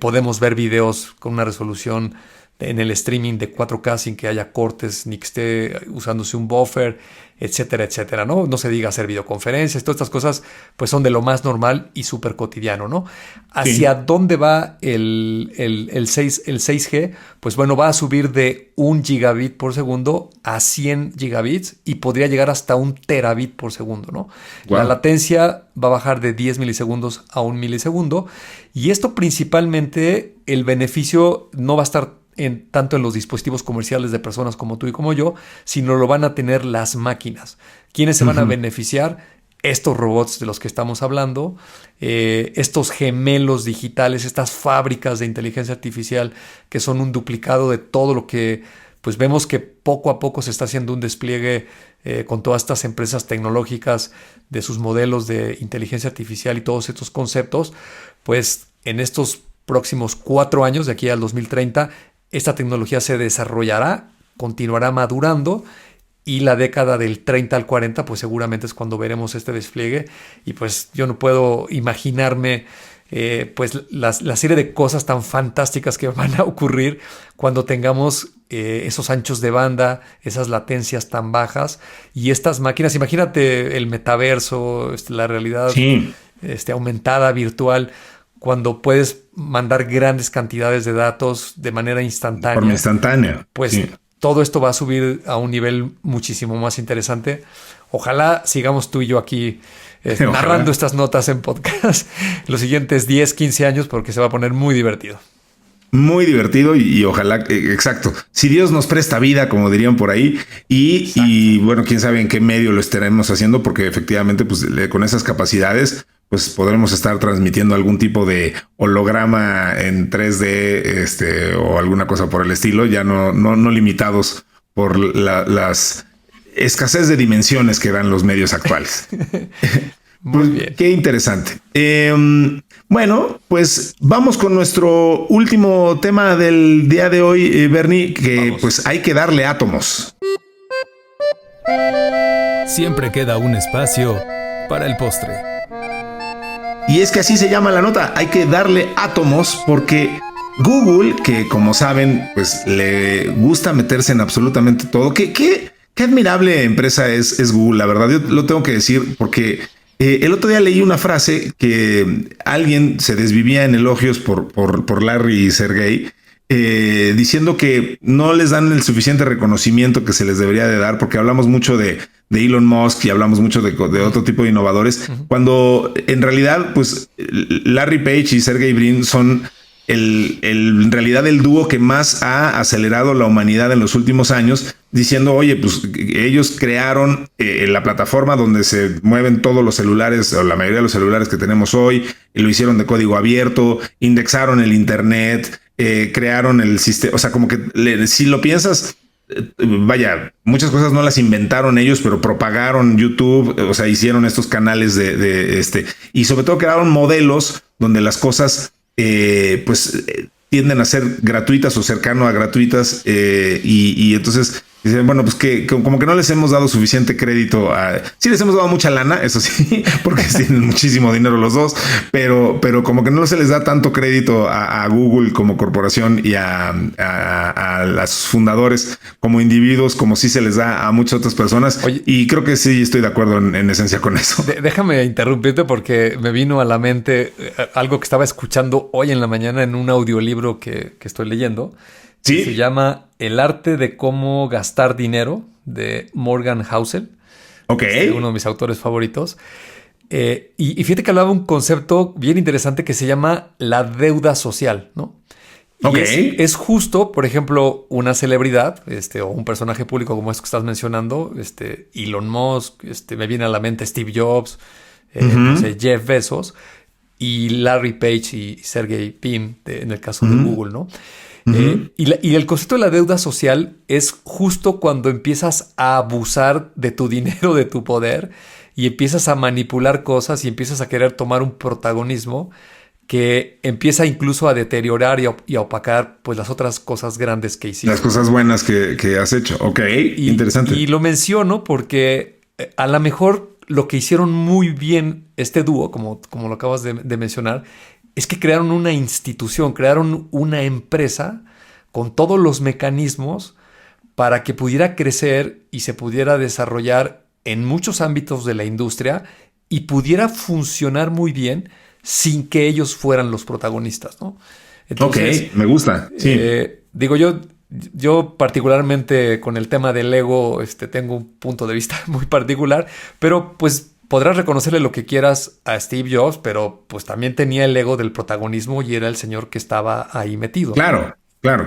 Podemos ver videos con una resolución en el streaming de 4K sin que haya cortes ni que esté usándose un buffer, etcétera, etcétera, ¿no? No se diga hacer videoconferencias, todas estas cosas pues son de lo más normal y súper cotidiano, ¿no? ¿Hacia dónde va el 6G? Pues bueno, va a subir de 1 gigabit por segundo a 100 gigabits y podría llegar hasta 1 terabit por segundo, ¿no? La latencia va a bajar de 10 milisegundos a 1 milisegundo, y esto principalmente el beneficio no va a estar tanto en los dispositivos comerciales de personas como tú y como yo, sino lo van a tener las máquinas. ¿Quiénes se van a beneficiar? Estos robots de los que estamos hablando, estos gemelos digitales, estas fábricas de inteligencia artificial que son un duplicado de todo lo que pues vemos que poco a poco se está haciendo un despliegue con todas estas empresas tecnológicas de sus modelos de inteligencia artificial y todos estos conceptos. Pues en estos próximos 4 años, de aquí al 2030, esta tecnología se desarrollará, continuará madurando, y la década del 30 al 40 pues seguramente es cuando veremos este despliegue. Y pues yo no puedo imaginarme pues la serie de cosas tan fantásticas que van a ocurrir cuando tengamos esos anchos de banda, esas latencias tan bajas y estas máquinas. Imagínate el metaverso, la realidad aumentada, virtual, cuando puedes mandar grandes cantidades de datos de manera instantánea. Por instantánea. Pues todo esto va a subir a un nivel muchísimo más interesante. Ojalá sigamos tú y yo aquí narrando estas notas en podcast los siguientes 10, 15 años, porque se va a poner muy divertido. Muy divertido y ojalá, exacto. Si Dios nos presta vida, como dirían por ahí, y bueno, quién sabe en qué medio lo estaremos haciendo, porque efectivamente, pues con esas capacidades, pues podremos estar transmitiendo algún tipo de holograma en 3D, o alguna cosa por el estilo, ya no limitados por las escasez de dimensiones que dan los medios actuales. Muy bien. Qué interesante. Bueno, pues vamos con nuestro último tema del día de hoy, Bernie, que vamos. Pues hay que darle átomos. Siempre queda un espacio para el postre. Y es que así se llama la nota, hay que darle átomos porque Google, que como saben, pues le gusta meterse en absolutamente todo. Qué admirable empresa es Google, la verdad, yo lo tengo que decir porque el otro día leí una frase que alguien se desvivía en elogios por Larry y Sergey, diciendo que no les dan el suficiente reconocimiento que se les debería de dar, porque hablamos mucho de Elon Musk y hablamos mucho de otro tipo de innovadores, cuando en realidad pues Larry Page y Sergey Brin son en realidad el dúo que más ha acelerado la humanidad en los últimos años, diciendo, oye, pues ellos crearon la plataforma donde se mueven todos los celulares o la mayoría de los celulares que tenemos hoy, lo hicieron de código abierto, indexaron el internet, crearon el sistema, o sea, como que si lo piensas, vaya, muchas cosas no las inventaron ellos, pero propagaron YouTube, o sea, hicieron estos canales y sobre todo crearon modelos donde las cosas tienden a ser gratuitas o cercano a gratuitas, y entonces dicen, bueno, pues que como que no les hemos dado suficiente crédito sí les hemos dado mucha lana, eso sí, porque tienen muchísimo dinero los dos, pero como que no se les da tanto crédito a Google como corporación y a los fundadores como individuos, como sí se les da a muchas otras personas. Oye, y creo que sí estoy de acuerdo en esencia con eso. Déjame interrumpirte porque me vino a la mente algo que estaba escuchando hoy en la mañana en un audiolibro que estoy leyendo. ¿Sí? Se llama El arte de cómo gastar dinero, de Morgan Housel. Ok. Uno de mis autores favoritos. Y fíjate que hablaba un concepto bien interesante que se llama la deuda social, ¿no? Y ok. Es justo, por ejemplo, una celebridad, o un personaje público como es que estás mencionando, Elon Musk, me viene a la mente Steve Jobs, no sé, Jeff Bezos y Larry Page y Sergey Brin, en el caso de Google, ¿no? Y el concepto de la deuda social es justo cuando empiezas a abusar de tu dinero, de tu poder, y empiezas a manipular cosas y empiezas a querer tomar un protagonismo que empieza incluso a deteriorar y a opacar pues las otras cosas grandes que hiciste. Las cosas buenas que has hecho. Ok, interesante. Y lo menciono porque a lo mejor lo que hicieron muy bien este dúo, como lo acabas de mencionar, es que crearon una institución, crearon una empresa con todos los mecanismos para que pudiera crecer y se pudiera desarrollar en muchos ámbitos de la industria y pudiera funcionar muy bien sin que ellos fueran los protagonistas, ¿no? Entonces, ok, me gusta. Sí. Digo, yo particularmente con el tema del ego, tengo un punto de vista muy particular, pero pues podrás reconocerle lo que quieras a Steve Jobs, pero pues también tenía el ego del protagonismo y era el señor que estaba ahí metido. Claro, ¿no? Claro.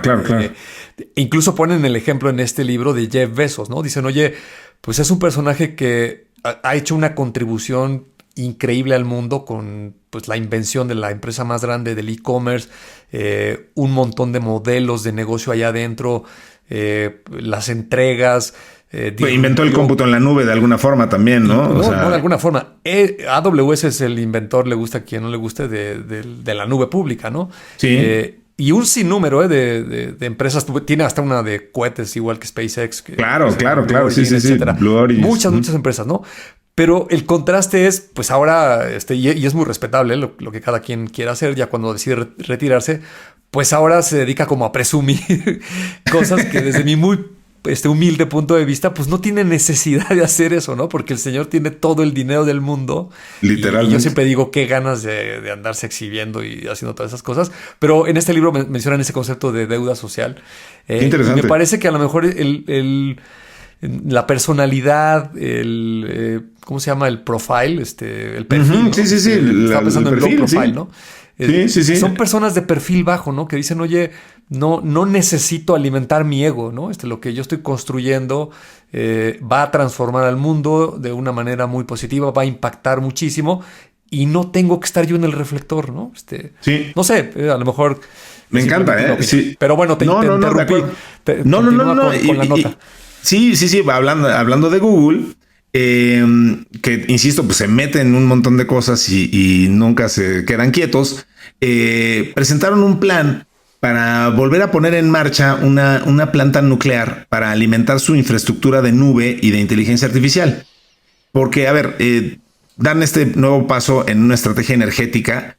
Incluso ponen el ejemplo en este libro de Jeff Bezos, ¿no? Dicen, oye, pues es un personaje que ha hecho una contribución increíble al mundo con pues la invención de la empresa más grande del e-commerce, un montón de modelos de negocio allá adentro, las entregas. Inventó el cómputo en la nube de alguna forma también, ¿no? No, de alguna forma. AWS es el inventor, le gusta a quien no le guste, de la nube pública, ¿no? Sí. Y un sinnúmero de empresas. Tiene hasta una de cohetes, igual que SpaceX. Claro. Sí. Blue Origin. Muchas empresas, ¿no? Pero el contraste es, pues ahora, y es muy respetable lo que cada quien quiera hacer, ya cuando decide retirarse, pues ahora se dedica como a presumir cosas que desde mi muy humilde punto de vista, pues no tiene necesidad de hacer eso, ¿no? Porque el señor tiene todo el dinero del mundo. Literalmente. Y yo siempre digo qué ganas de andarse exhibiendo y haciendo todas esas cosas. Pero en este libro mencionan ese concepto de deuda social. Interesante. Y me parece que a lo mejor la personalidad, ¿cómo se llama? El profile, el perfil. ¿no? Sí. Estaba pensando en low profile, ¿no? Sí. Son personas de perfil bajo, ¿no? Que dicen, oye, no necesito alimentar mi ego, ¿no? Lo que yo estoy construyendo va a transformar al mundo de una manera muy positiva, va a impactar muchísimo y no tengo que estar yo en el reflector, ¿no? Sí. No sé, a lo mejor... Me encanta, sí. Pero bueno, te interrumpí. No. Con la nota. Sí. Hablando de Google, que insisto, pues se meten en un montón de cosas y nunca se quedan quietos. Presentaron un plan para volver a poner en marcha una planta nuclear para alimentar su infraestructura de nube y de inteligencia artificial. Porque, a ver, dan este nuevo paso en una estrategia energética.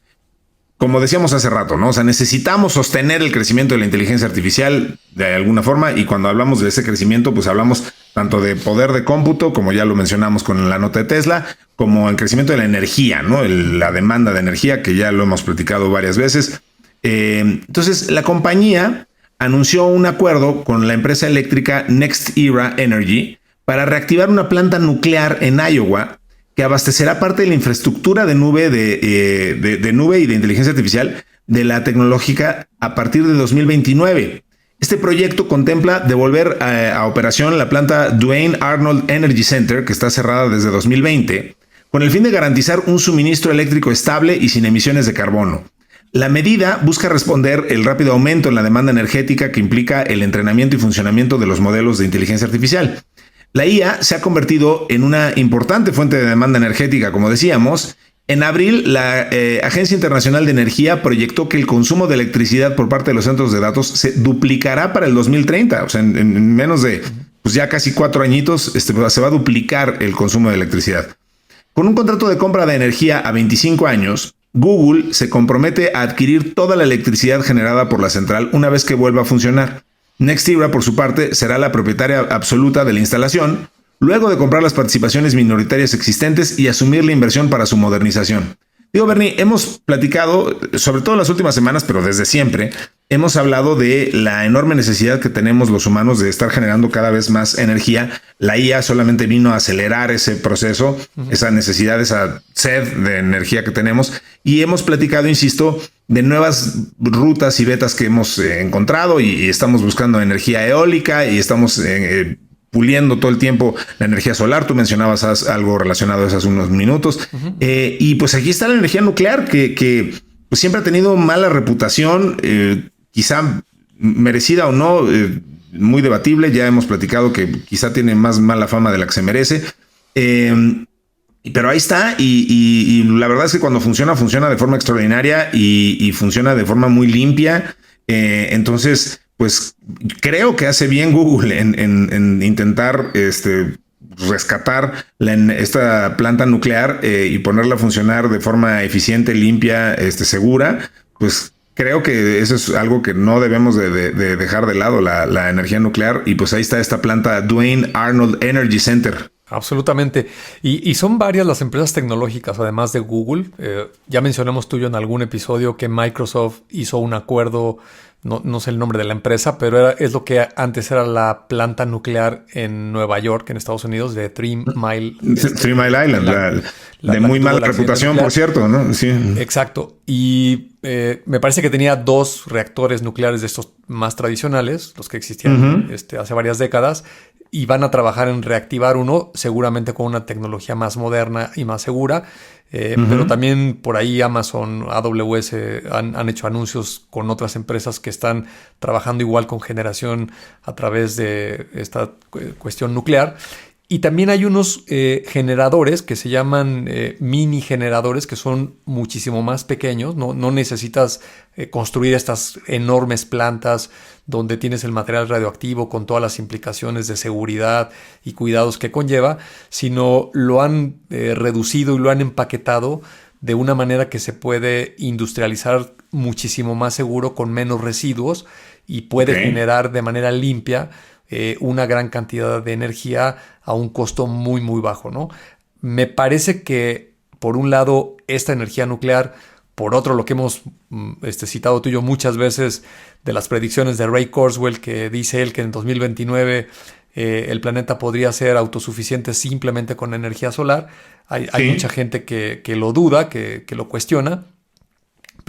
Como decíamos hace rato, ¿no? O sea, necesitamos sostener el crecimiento de la inteligencia artificial de alguna forma, y cuando hablamos de ese crecimiento, pues hablamos tanto de poder de cómputo, como ya lo mencionamos con la nota de Tesla, como el crecimiento de la energía, ¿no? La demanda de energía, que ya lo hemos platicado varias veces. Entonces, la compañía anunció un acuerdo con la empresa eléctrica NextEra Energy para reactivar una planta nuclear en Iowa que abastecerá parte de la infraestructura de nube de nube y de inteligencia artificial de la tecnológica a partir de 2029. Este proyecto contempla devolver a operación la planta Duane Arnold Energy Center, que está cerrada desde 2020, con el fin de garantizar un suministro eléctrico estable y sin emisiones de carbono. La medida busca responder el rápido aumento en la demanda energética que implica el entrenamiento y funcionamiento de los modelos de inteligencia artificial. La IA se ha convertido en una importante fuente de demanda energética, como decíamos. En abril, la Agencia Internacional de Energía proyectó que el consumo de electricidad por parte de los centros de datos se duplicará para el 2030. O sea, en menos de pues ya casi 4 añitos se va a duplicar el consumo de electricidad. Con un contrato de compra de energía a 25 años, Google se compromete a adquirir toda la electricidad generada por la central una vez que vuelva a funcionar. NextEra, por su parte, será la propietaria absoluta de la instalación, luego de comprar las participaciones minoritarias existentes y asumir la inversión para su modernización. Digo, Bernie, hemos platicado, sobre todo en las últimas semanas, pero desde siempre, hemos hablado de la enorme necesidad que tenemos los humanos de estar generando cada vez más energía. La IA solamente vino a acelerar ese proceso, esa necesidad, esa sed de energía que tenemos. Y hemos platicado, insisto, de nuevas rutas y vetas que hemos encontrado y estamos buscando energía eólica y estamos puliendo todo el tiempo la energía solar. Tú mencionabas algo relacionado a eso hace unos minutos. Y pues aquí está la energía nuclear que pues siempre ha tenido mala reputación, quizá merecida o no, muy debatible. Ya hemos platicado que quizá tiene más mala fama de la que se merece. Pero ahí está y la verdad es que cuando funciona de forma extraordinaria y funciona de forma muy limpia. Entonces, pues creo que hace bien Google en intentar rescatar esta planta nuclear y ponerla a funcionar de forma eficiente, limpia, segura. Pues creo que eso es algo que no debemos de dejar de lado, la energía nuclear. Y pues ahí está esta planta Duane Arnold Energy Center. Absolutamente. Y son varias las empresas tecnológicas, además de Google. Ya mencionamos tú y yo en algún episodio que Microsoft hizo un acuerdo, no sé el nombre de la empresa, pero es lo que antes era la planta nuclear en Nueva York, en Estados Unidos, de Three Mile Island, de muy mala reputación, por cierto, ¿no? Sí. Exacto. Y me parece que tenía 2 reactores nucleares de estos más tradicionales, los que existían hace varias décadas, y van a trabajar en reactivar uno, seguramente con una tecnología más moderna y más segura. Pero también por ahí Amazon, AWS han hecho anuncios con otras empresas que están trabajando igual con generación a través de esta cuestión nuclear. Y también hay unos generadores que se llaman mini generadores, que son muchísimo más pequeños. No necesitas construir estas enormes plantas donde tienes el material radioactivo con todas las implicaciones de seguridad y cuidados que conlleva, sino lo han reducido y lo han empaquetado de una manera que se puede industrializar muchísimo más seguro, con menos residuos, y puede generar de manera limpia una gran cantidad de energía a un costo muy, muy bajo, ¿no? Me parece que, por un lado, esta energía nuclear, por otro, lo que hemos citado tú y yo muchas veces de las predicciones de Ray Kurzweil, que dice él que en 2029 el planeta podría ser autosuficiente simplemente con energía solar. Hay mucha gente que lo duda, que lo cuestiona.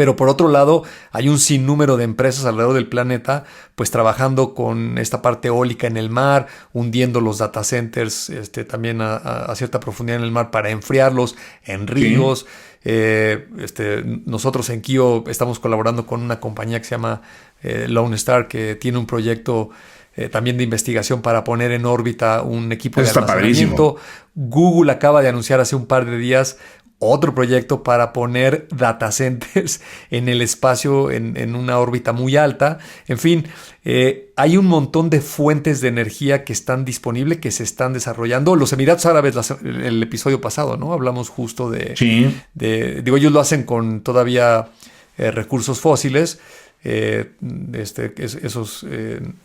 Pero por otro lado, hay un sinnúmero de empresas alrededor del planeta, pues trabajando con esta parte eólica en el mar, hundiendo los data centers también a cierta profundidad en el mar para enfriarlos en ríos. Nosotros en Kio estamos colaborando con una compañía que se llama Lone Star, que tiene un proyecto también de investigación para poner en órbita un equipo de almacenamiento. Google acaba de anunciar hace un par de días otro proyecto para poner data centers en el espacio en una órbita muy alta. En fin, hay un montón de fuentes de energía que están disponibles, que se están desarrollando. Los Emiratos Árabes, el episodio pasado, ¿no? Hablamos justo ellos lo hacen con todavía recursos fósiles. Esos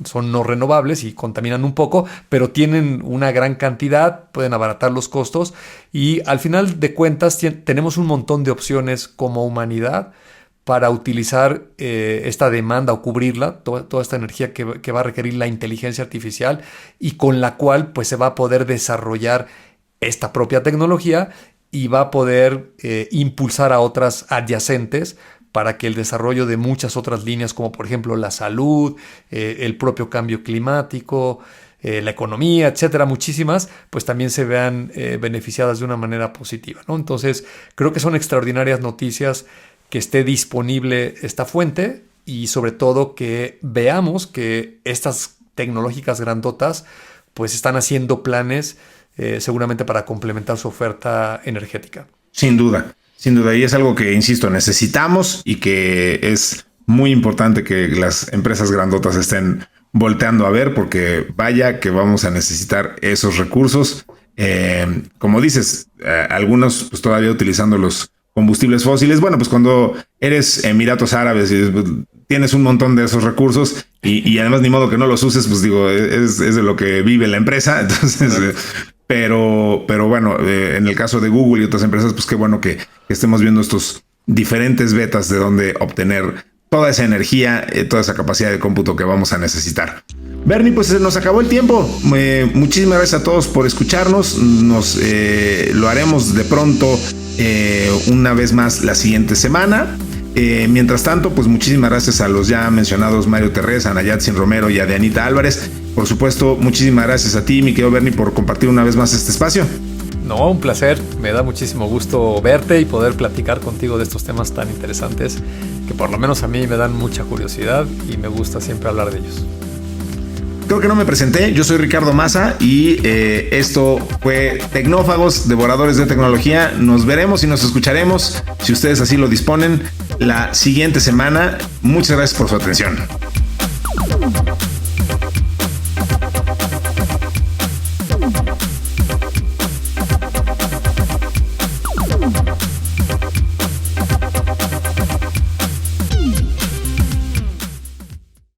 son no renovables y contaminan un poco, pero tienen una gran cantidad, pueden abaratar los costos y al final de cuentas tenemos un montón de opciones como humanidad para utilizar esta demanda o cubrirla, toda esta energía que va a requerir la inteligencia artificial y con la cual pues se va a poder desarrollar esta propia tecnología y va a poder impulsar a otras adyacentes para que el desarrollo de muchas otras líneas, como por ejemplo la salud, el propio cambio climático, la economía, etcétera, muchísimas, pues también se vean beneficiadas de una manera positiva, ¿no? Entonces, creo que son extraordinarias noticias que esté disponible esta fuente y sobre todo que veamos que estas tecnológicas grandotas pues están haciendo planes seguramente para complementar su oferta energética. Sin duda. Sin duda, y es algo que, insisto, necesitamos y que es muy importante que las empresas grandotas estén volteando a ver, porque vaya que vamos a necesitar esos recursos. Como dices, algunos pues todavía utilizando los combustibles fósiles. Bueno, pues cuando eres Emiratos Árabes y tienes un montón de esos recursos y además ni modo que no los uses, pues digo, es de lo que vive la empresa. Entonces... Pero bueno, en el caso de Google y otras empresas, pues qué bueno que estemos viendo estos diferentes betas de dónde obtener toda esa energía, toda esa capacidad de cómputo que vamos a necesitar. Bernie, pues se nos acabó el tiempo. Muchísimas gracias a todos por escucharnos. Lo haremos de pronto una vez más la siguiente semana. Mientras tanto, pues muchísimas gracias a los ya mencionados Mario Terrés, a Nayatsin Romero y a Dianita Álvarez. Por supuesto, muchísimas gracias a ti, mi querido Bernie, por compartir una vez más este espacio. No, un placer. Me da muchísimo gusto verte y poder platicar contigo de estos temas tan interesantes que por lo menos a mí me dan mucha curiosidad y me gusta siempre hablar de ellos. Creo que no me presenté, yo soy Ricardo Maza y esto fue Tecnófagos, devoradores de tecnología. Nos veremos y nos escucharemos, si ustedes así lo disponen, la siguiente semana. Muchas gracias por su atención.